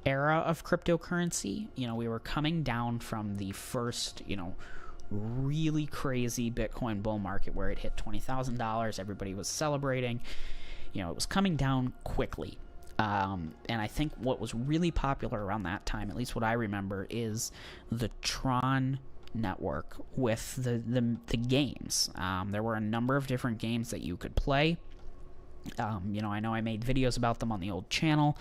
era of cryptocurrency. You know, we were coming down from the first, you know, really crazy Bitcoin bull market where it hit $20,000. Everybody was celebrating. You know, it was coming down quickly. And I think what was really popular around that time, at least what I remember, is the Tron network with the games. There were a number of different games that you could play. You know I made videos about them on the old channel.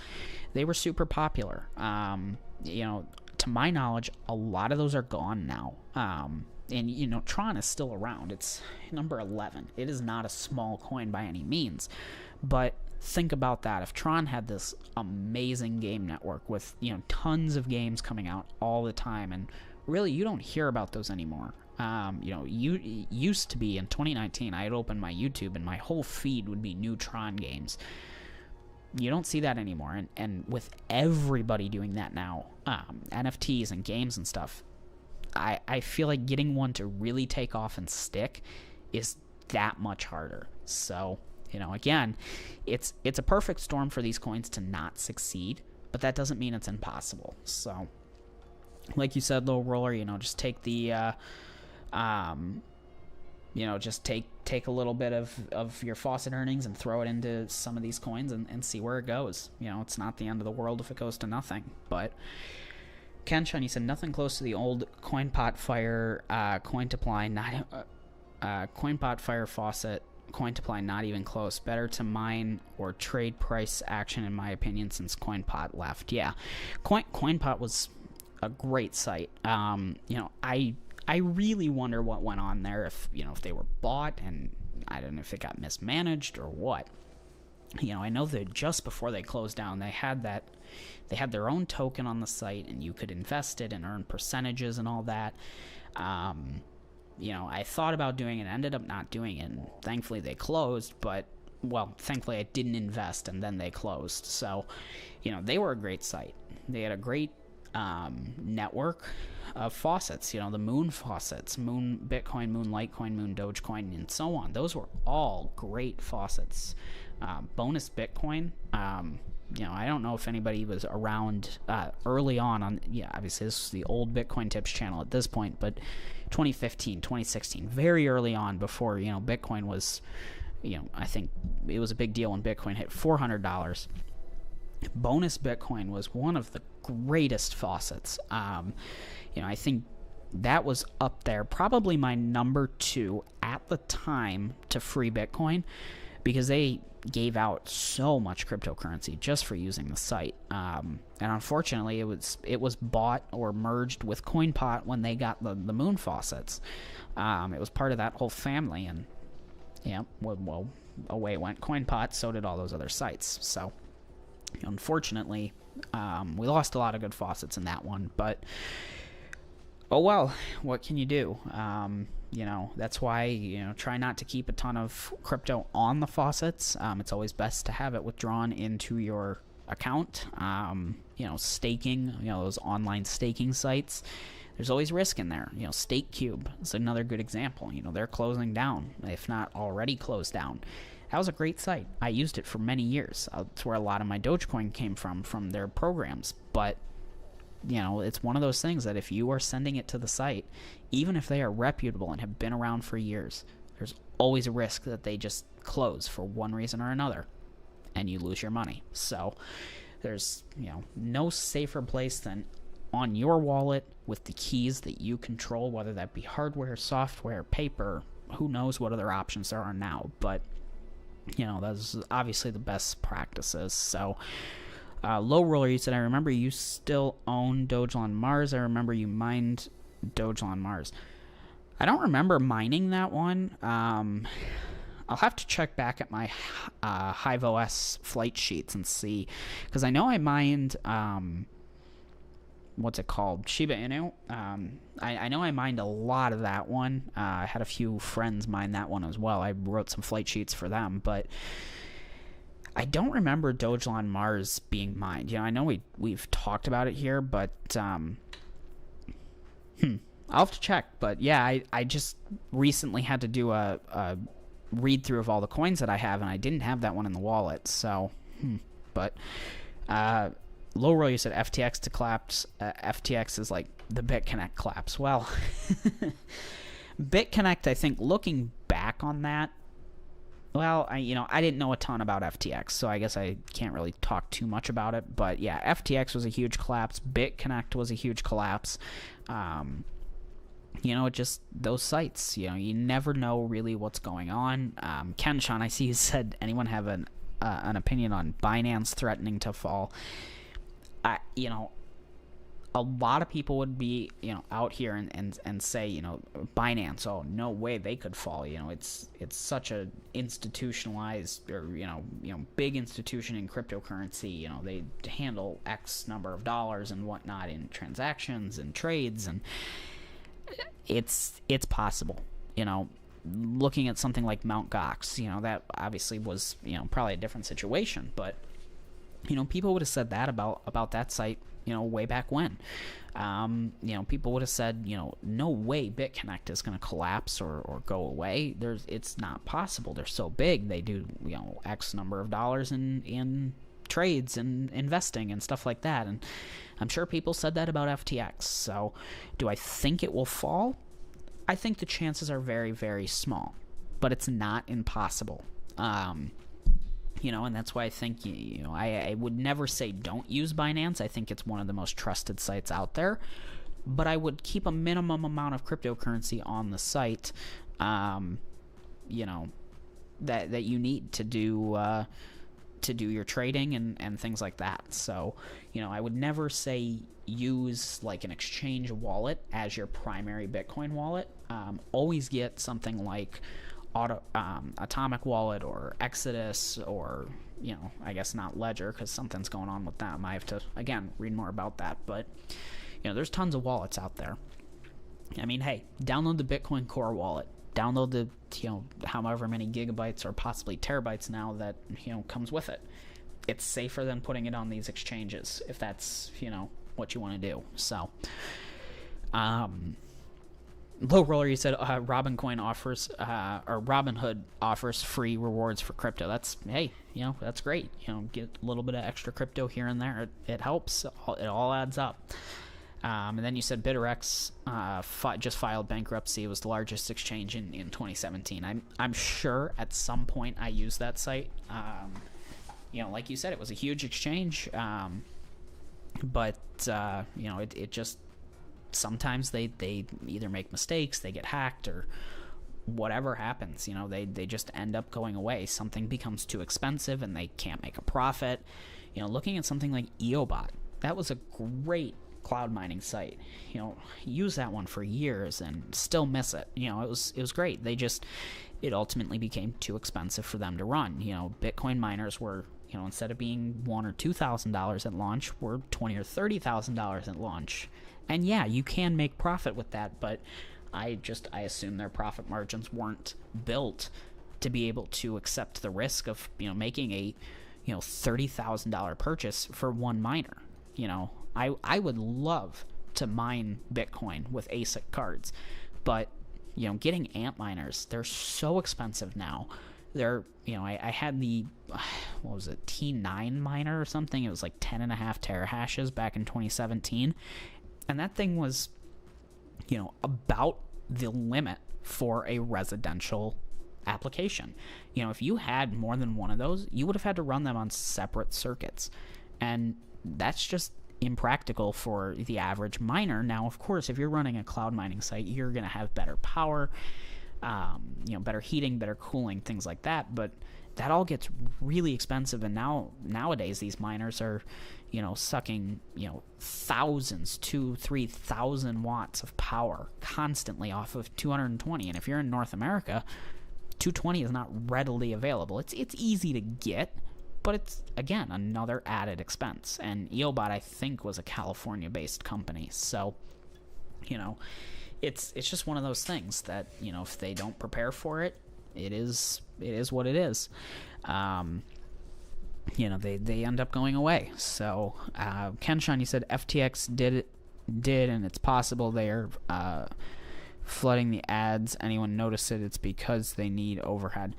They were super popular. You know, to my knowledge, a lot of those are gone now. And, you know, Tron is still around. It's number 11. It is not a small coin by any means. But think about that. If Tron had this amazing game network with, you know, tons of games coming out all the time, and really you don't hear about those anymore. You know, used to be in 2019, I'd open my YouTube and my whole feed would be new Tron games. You don't see that anymore. And with everybody doing that now, NFTs and games and stuff, I feel like getting one to really take off and stick is that much harder. So, you know, again, it's a perfect storm for these coins to not succeed, but that doesn't mean it's impossible. So, like you said, Low Roller, you know, just take the, you know, just take a little bit of your Faucet earnings and throw it into some of these coins and see where it goes. You know, it's not the end of the world if it goes to nothing. But Ken Shun, he said, nothing close to the old CoinPot Fire Cointoply, not CoinPot Fire Faucet Cointoply, not even close. Better to mine or trade price action, in my opinion, since CoinPot left. Yeah, CoinPot was a great site. You know, I really wonder what went on there. If, you know, if they were bought, and I don't know if it got mismanaged or what. You know, I know that just before they closed down, they had their own token on the site, and you could invest it and earn percentages and all that. You know, I thought about doing it, ended up not doing it, and thankfully they closed, but, well, thankfully I didn't invest, and then they closed. So, you know, they were a great site. They had a great network of faucets, you know, the Moon faucets, Moon Bitcoin, Moon Litecoin, Moon Dogecoin, and so on. Those were all great faucets. Bonus Bitcoin, you know, I don't know if anybody was around early on, yeah, obviously this is the old Bitcoin Tips channel at this point, but 2015, 2016, very early on, before, you know, Bitcoin was, you know, I think it was a big deal when Bitcoin hit $400. Bonus Bitcoin was one of the greatest faucets. You know, I think that was up there, probably my number 2 at the time to free Bitcoin, because they gave out so much cryptocurrency just for using the site. And unfortunately, it was bought or merged with CoinPot when they got the Moon faucets. It was part of that whole family, and yeah, well, away went CoinPot. So did all those other sites. So, unfortunately, we lost a lot of good faucets in that one, but oh well, what can you do? You know, that's why, you know, try not to keep a ton of crypto on the faucets. It's always best to have it withdrawn into your account. You know, staking, you know, those online staking sites, there's always risk in there. You know, StakeCube is another good example. You know, they're closing down, if not already closed down. That was a great site. I used it for many years. That's where a lot of my Dogecoin came from their programs. But, you know, it's one of those things that if you are sending it to the site, even if they are reputable and have been around for years, there's always a risk that they just close for one reason or another, and you lose your money. So there's, you know, no safer place than on your wallet with the keys that you control, whether that be hardware, software, paper, who knows what other options there are now. But, you know, that's obviously the best practices. So, Low Roller, you said, I remember you still own Dogecoin Mars. I remember you mined Dogecoin Mars. I don't remember mining that one. I'll have to check back at my HiveOS flight sheets and see, because I know I mined, what's it called? Shiba Inu. I know I mined a lot of that one. I had a few friends mine that one as well. I wrote some flight sheets for them, but I don't remember Dogecoin Mars being mined. You know, I know we've talked about it here, but I'll have to check. But yeah, I just recently had to do a read through of all the coins that I have, and I didn't have that one in the wallet. So, but Low roll, you said FTX to collapse. FTX is like the BitConnect collapse. Well, BitConnect, I think, looking back on that, well, I didn't know a ton about FTX, so I guess I can't really talk too much about it. But yeah, FTX was a huge collapse. BitConnect was a huge collapse. It just, those sites, you never know really what's going on. Kenshawn, I see you said, anyone have an opinion on Binance threatening to fall? A lot of people would be, out here and say, Binance, oh, no way they could fall. It's such a institutionalized or, big institution in cryptocurrency. They handle X number of dollars and whatnot in transactions and trades, and it's possible. Looking at something like Mt. Gox, that obviously was, probably a different situation, but people would have said that about that site, way back when. People would have said, no way BitConnect is going to collapse or go away. It's not possible. They're so big. They do, X number of dollars in trades and investing and stuff like that. And I'm sure people said that about FTX. So do I think it will fall? I think the chances are very, very small, but it's not impossible. And that's why I think, I would never say don't use Binance. I think it's one of the most trusted sites out there. But I would keep a minimum amount of cryptocurrency on the site, that you need to do your trading and things like that. So, I would never say use like an exchange wallet as your primary Bitcoin wallet. Always get something like Atomic Wallet or Exodus, or I guess not Ledger, because something's going on with them. I have to, again, read more about that. But there's tons of wallets out there. I mean, hey, download the Bitcoin Core wallet. Download the however many gigabytes or possibly terabytes now that comes with it. It's safer than putting it on these exchanges if that's what you want to do. So Low roller, you said Robinhood offers free rewards for crypto. That's, hey, that's great. Get a little bit of extra crypto here and there. It helps. It all adds up. And then you said BitREx just filed bankruptcy. It was the largest exchange in 2017. I'm sure at some point I used that site. Like you said, it was a huge exchange. But it just, sometimes they either make mistakes, they get hacked, or whatever happens. They just end up going away. Something becomes too expensive and they can't make a profit. Looking at something like EOBot, that was a great cloud mining site. Use that one for years and still miss it. It was great. It ultimately became too expensive for them to run. Bitcoin miners were, instead of being $1,000 or $2,000 at launch, were $20,000 or $30,000 at launch. And yeah, you can make profit with that, but I assume their profit margins weren't built to be able to accept the risk of making a $30,000 purchase for one miner. I would love to mine Bitcoin with ASIC cards, but getting AMP miners, they're so expensive now. They're, I had the, what was it, T9 miner or something. It was like 10.5 terahashes back in 2017. And that thing was, about the limit for a residential application. If you had more than one of those, you would have had to run them on separate circuits. And that's just impractical for the average miner. Now, of course, if you're running a cloud mining site, you're going to have better power, better heating, better cooling, things like that. But that all gets really expensive. And nowadays, these miners are, sucking, thousands, 2,000-3,000 watts of power constantly off of 220. And if you're in North America, 220 is not readily available. It's easy to get, but it's, again, another added expense. And EOBot, I think, was a California-based company. So, it's just one of those things that, if they don't prepare for it, it is what it is. They end up going away. So, Kenshawn, you said FTX did, and it's possible they're flooding the ads. Anyone notice it? It's because they need overhead.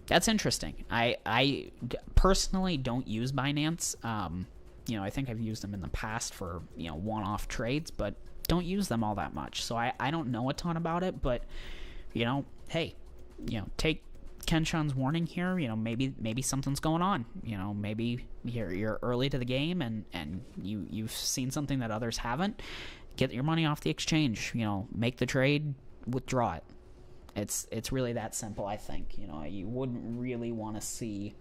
That's interesting. Personally don't use Binance. You know, I think I've used them in the past for, you know, one-off trades, but don't use them all that much. So I don't know a ton about it, but, you know, hey, you know, take Kenshan's warning here. You know, maybe something's going on. You know, maybe you're early to the game and you've seen something that others haven't. Get your money off the exchange. You know, make the trade, withdraw it. It's really that simple, I think. You know, you wouldn't really want to see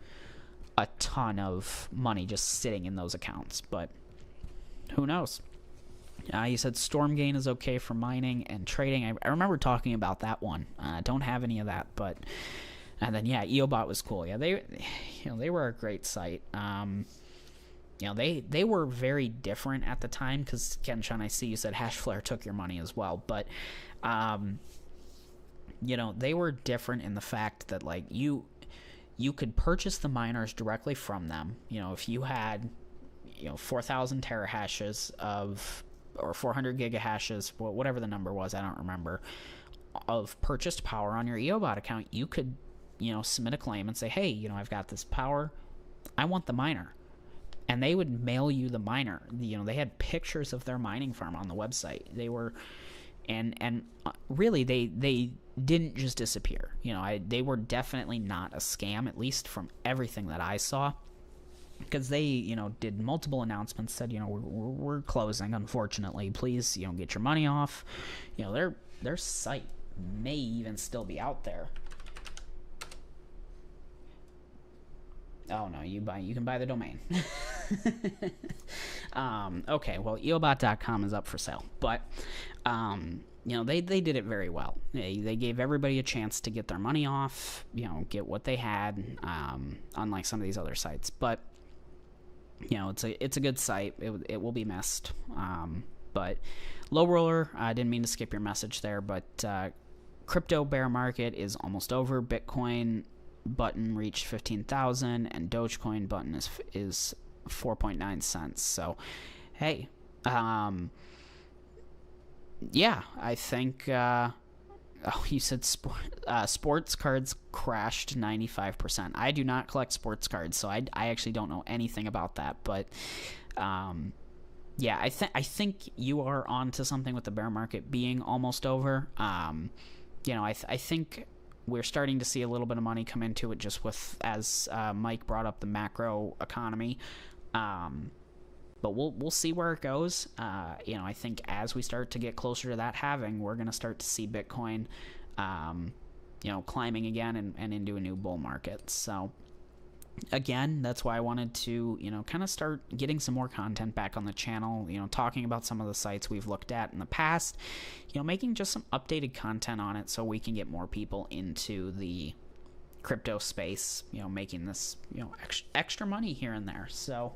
a ton of money just sitting in those accounts, but who knows? You said Stormgain is okay for mining and trading. I remember talking about that one. Don't have any of that, but and then yeah, EOBot was cool. Yeah, they were a great site. You know, they were very different at the time because Kenshan, I see you said Hashflare took your money as well, but you know, they were different in the fact that like you could purchase the miners directly from them. You know, if you had, you know, 4,000 terahashes of, or 400 gigahashes, whatever the number was, I don't remember, of purchased power on your EOBot account, you could, you know, submit a claim and say, hey, you know, I've got this power, I want the miner. And they would mail you the miner. You know, they had pictures of their mining farm on the website. They were, and really, they didn't just disappear. You know, they were definitely not a scam, at least from everything that I saw. Because they, you know, did multiple announcements, said, you know, we're closing, unfortunately. Please, you know, get your money off. You know, their site may even still be out there. Oh no, you can buy the domain. Okay, well, eobot.com is up for sale, but you know, they did it very well. They gave everybody a chance to get their money off, you know, get what they had, unlike some of these other sites. But you know, it's a good site. It will be missed. But Low Roller, I didn't mean to skip your message there, but crypto bear market is almost over. Bitcoin button reached 15,000 and Dogecoin button is 4.9 cents. So hey, yeah, I think oh, you said sports cards crashed 95%. I do not collect sports cards, so I actually don't know anything about that, but yeah, I think you are onto something with the bear market being almost over. You know, I think we're starting to see a little bit of money come into it just with, as Mike brought up, the macro economy. But we'll see where it goes. You know, I think as we start to get closer to that halving, we're going to start to see Bitcoin, you know, climbing again and into a new bull market. So again, that's why I wanted to, you know, kind of start getting some more content back on the channel, you know, talking about some of the sites we've looked at in the past, you know, making just some updated content on it so we can get more people into the crypto space, you know, making this, you know, extra money here and there. So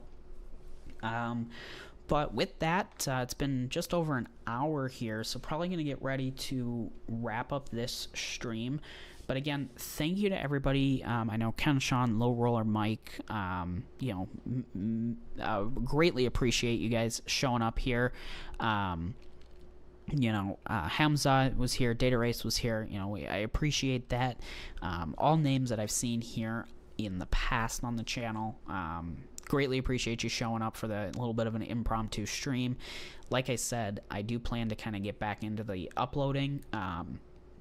but with that, it's been just over an hour here, so probably going to get ready to wrap up this stream. But again, thank you to everybody. I know Ken, Sean, Low Roller, Mike, you know, greatly appreciate you guys showing up here. You know, Hamza was here, Data Race was here. You know, I appreciate that. All names that I've seen here in the past on the channel. Greatly appreciate you showing up for the little bit of an impromptu stream. Like I said, I do plan to kind of get back into the uploading.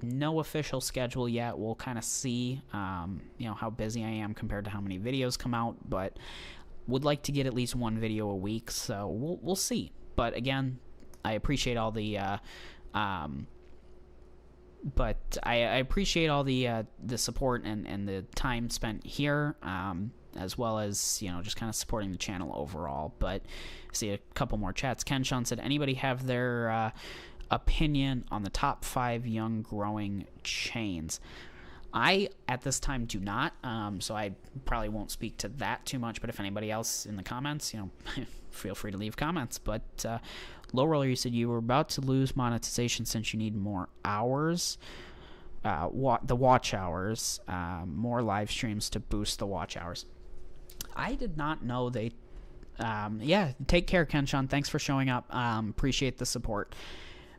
No official schedule yet. We'll kind of see, you know, how busy I am compared to how many videos come out, but would like to get at least one video a week, so we'll see. But again, I appreciate all the but I appreciate all the support and the time spent here, as well as, you know, just kind of supporting the channel overall. But I see a couple more chats. Ken Sean said, anybody have their opinion on the top 5 young growing chains? I, at this time, do not, so I probably won't speak to that too much, but if anybody else in the comments, you know, feel free to leave comments. But Low Roller, you said you were about to lose monetization since you need more hours, the watch hours, more live streams to boost the watch hours. I did not know they, yeah, take care, Kenshan. Thanks for showing up. Appreciate the support.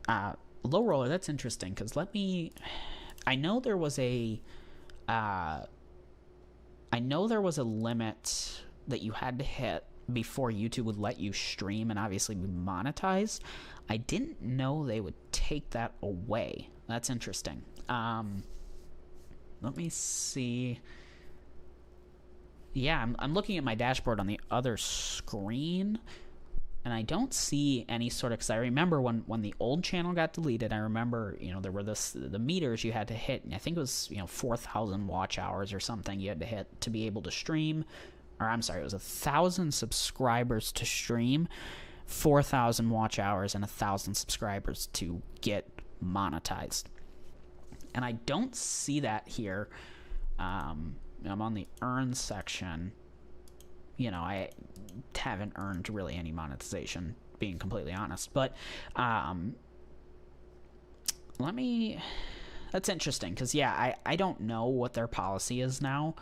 Low Roller, that's interesting, because I know there was a I know there was a limit that you had to hit before YouTube would let you stream and obviously be monetized. I didn't know they would take that away. That's interesting. Let me see. Yeah, I'm looking at my dashboard on the other screen, and I don't see any sort of, because I remember when the old channel got deleted, I remember, there were the meters you had to hit, and I think it was, 4,000 watch hours or something you had to hit to be able to stream. Or I'm sorry, it was 1,000 subscribers to stream, 4,000 watch hours, and 1,000 subscribers to get monetized. And I don't see that here. I'm on the earn section. I haven't earned really any monetization, being completely honest. But that's interesting, because yeah, I don't know what their policy is now.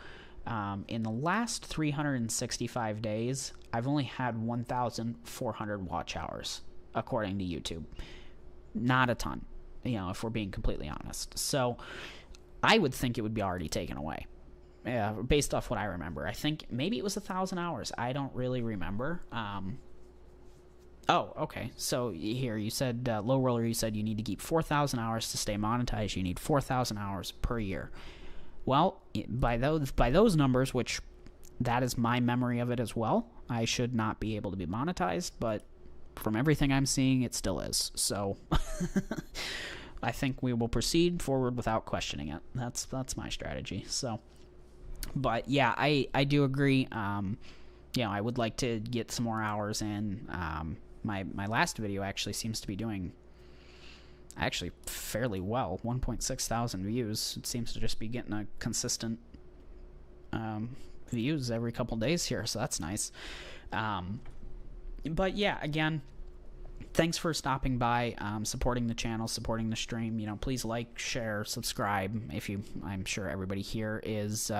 In the last 365 days, I've only had 1,400 watch hours, according to YouTube. Not a ton, if we're being completely honest. So I would think it would be already taken away. Based off what I remember. I think maybe it was 1,000 hours. I don't really remember. Oh, okay. So here, you said, Low Roller, you said you need to keep 4,000 hours to stay monetized. You need 4,000 hours per year. Well, by those numbers, which that is my memory of it as well, I should not be able to be monetized, but from everything I'm seeing, it still is. So I think we will proceed forward without questioning it. That's my strategy. So, but yeah, I do agree. I would like to get some more hours in. My last video actually seems to be doing actually fairly well. 1.6 thousand views. It seems to just be getting a consistent views every couple days here, so that's nice. But yeah, again, thanks for stopping by, supporting the channel, supporting the stream. Please like, share, subscribe. I'm sure everybody here is.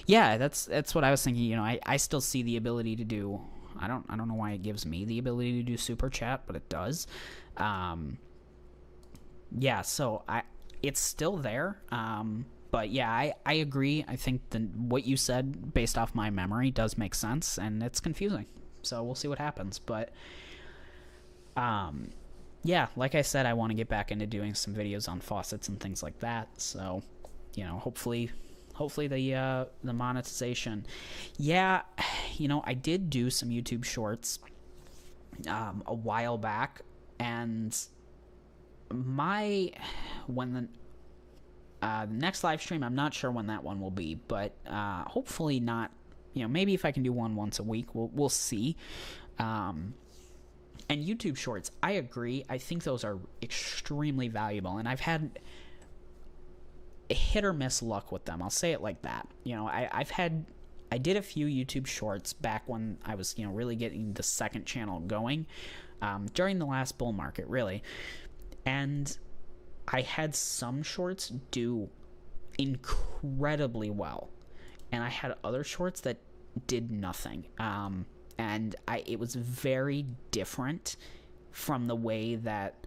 Yeah, that's what I was thinking. I still see the ability to do. I don't know why it gives me the ability to do super chat, but it does. Yeah, so it's still there. But yeah, I agree. I think what you said, based off my memory, does make sense, and it's confusing. So we'll see what happens. But yeah, like I said, I want to get back into doing some videos on faucets and things like that. So, hopefully the monetization. Yeah, I did do some YouTube shorts a while back, and when the next live stream, I'm not sure when that one will be, but hopefully not. Maybe if I can do one once a week, we'll see. And YouTube Shorts, I agree. I think those are extremely valuable, and I've had hit or miss luck with them. I'll say it like that. I did a few YouTube Shorts back when I was, really getting the second channel going, during the last bull market, really. And I had some shorts do incredibly well, and I had other shorts that did nothing. And it was very different from the way that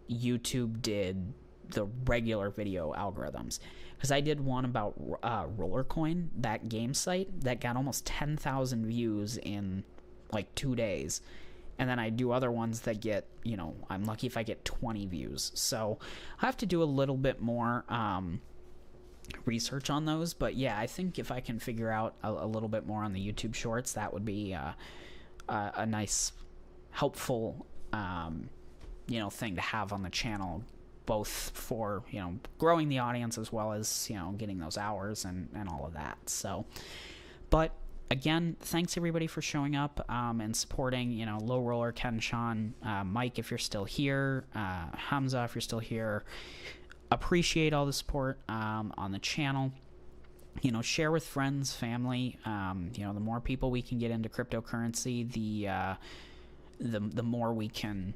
YouTube did the regular video algorithms. Because I did one about Rollercoin, that game site, that got almost 10,000 views in like 2 days. And then I do other ones that get, I'm lucky if I get 20 views. So I have to do a little bit more research on those. But yeah, I think if I can figure out a little bit more on the YouTube Shorts, that would be a nice, helpful, thing to have on the channel, both for, growing the audience as well as, getting those hours and all of that. So, but again, thanks everybody for showing up and supporting, Low Roller, Ken, Sean, Mike, if you're still here, Hamza, if you're still here. Appreciate all the support on the channel. Share with friends, family. The more people we can get into cryptocurrency, the more we can,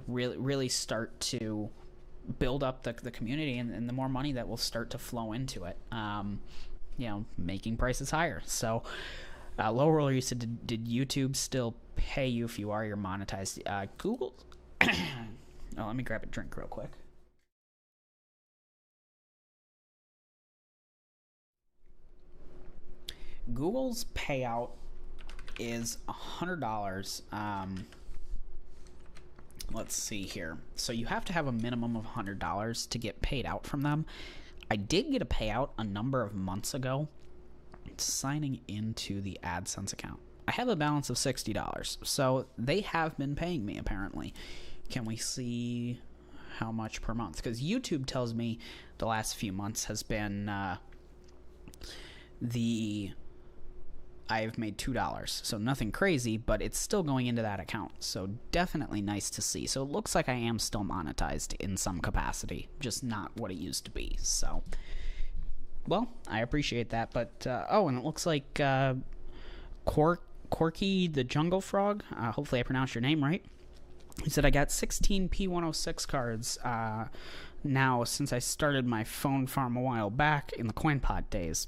really start to build up the community, and the more money that will start to flow into it. Making prices higher. So, Low Roller, you said, did YouTube still pay you if you are monetized? Google. Let me grab a drink real quick. Google's payout is $100. Let's see here. So you have to have a minimum of $100 to get paid out from them. I did get a payout a number of months ago. Signing into the AdSense account. I have a balance of $60, so they have been paying me apparently. Can we see how much per month? Because YouTube tells me the last few months has been I've made $2, so nothing crazy, but it's still going into that account, so definitely nice to see. So it looks like I am still monetized in some capacity, just not what it used to be. So, well, I appreciate that. But oh, and it looks like Corky the Jungle Frog, hopefully I pronounced your name right. He said, I got 16 P106 cards now since I started my phone farm a while back in the CoinPod days.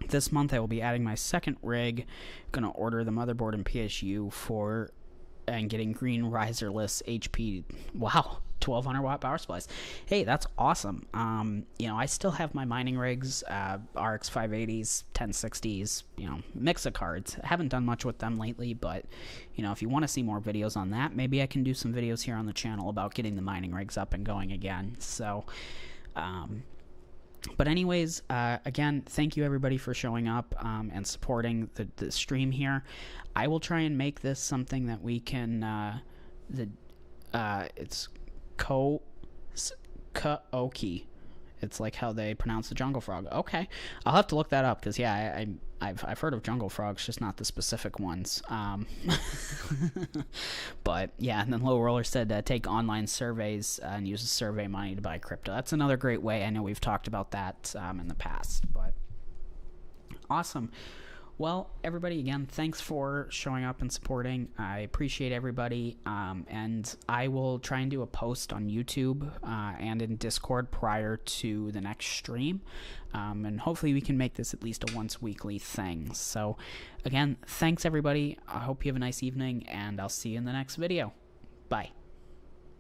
This month I will be adding my second rig. Gonna order the motherboard and PSU and getting green riserless HP. Wow, 1200 watt power supplies. Hey, that's awesome. You know, I still have my mining rigs, RX 580s, 1060s, you know, mix of cards. I haven't done much with them lately, but you know, if you want to see more videos on that, maybe I can do some videos here on the channel about getting the mining rigs up and going again. So, but anyways, again, thank you everybody for showing up and supporting the stream here. I will try and make this something that we can, it's Kaoki. It's like how they pronounce the jungle frog. Okay, I'll have to look that up because yeah, I've heard of jungle frogs, just not the specific ones. But yeah, and then Low Roller said take online surveys and use the survey money to buy crypto. That's another great way. I know we've talked about that in the past, but awesome. Well, everybody, again, thanks for showing up and supporting. I appreciate everybody, and I will try and do a post on YouTube and in Discord prior to the next stream, and hopefully we can make this at least a once-weekly thing. So, again, thanks, everybody. I hope you have a nice evening, and I'll see you in the next video. Bye.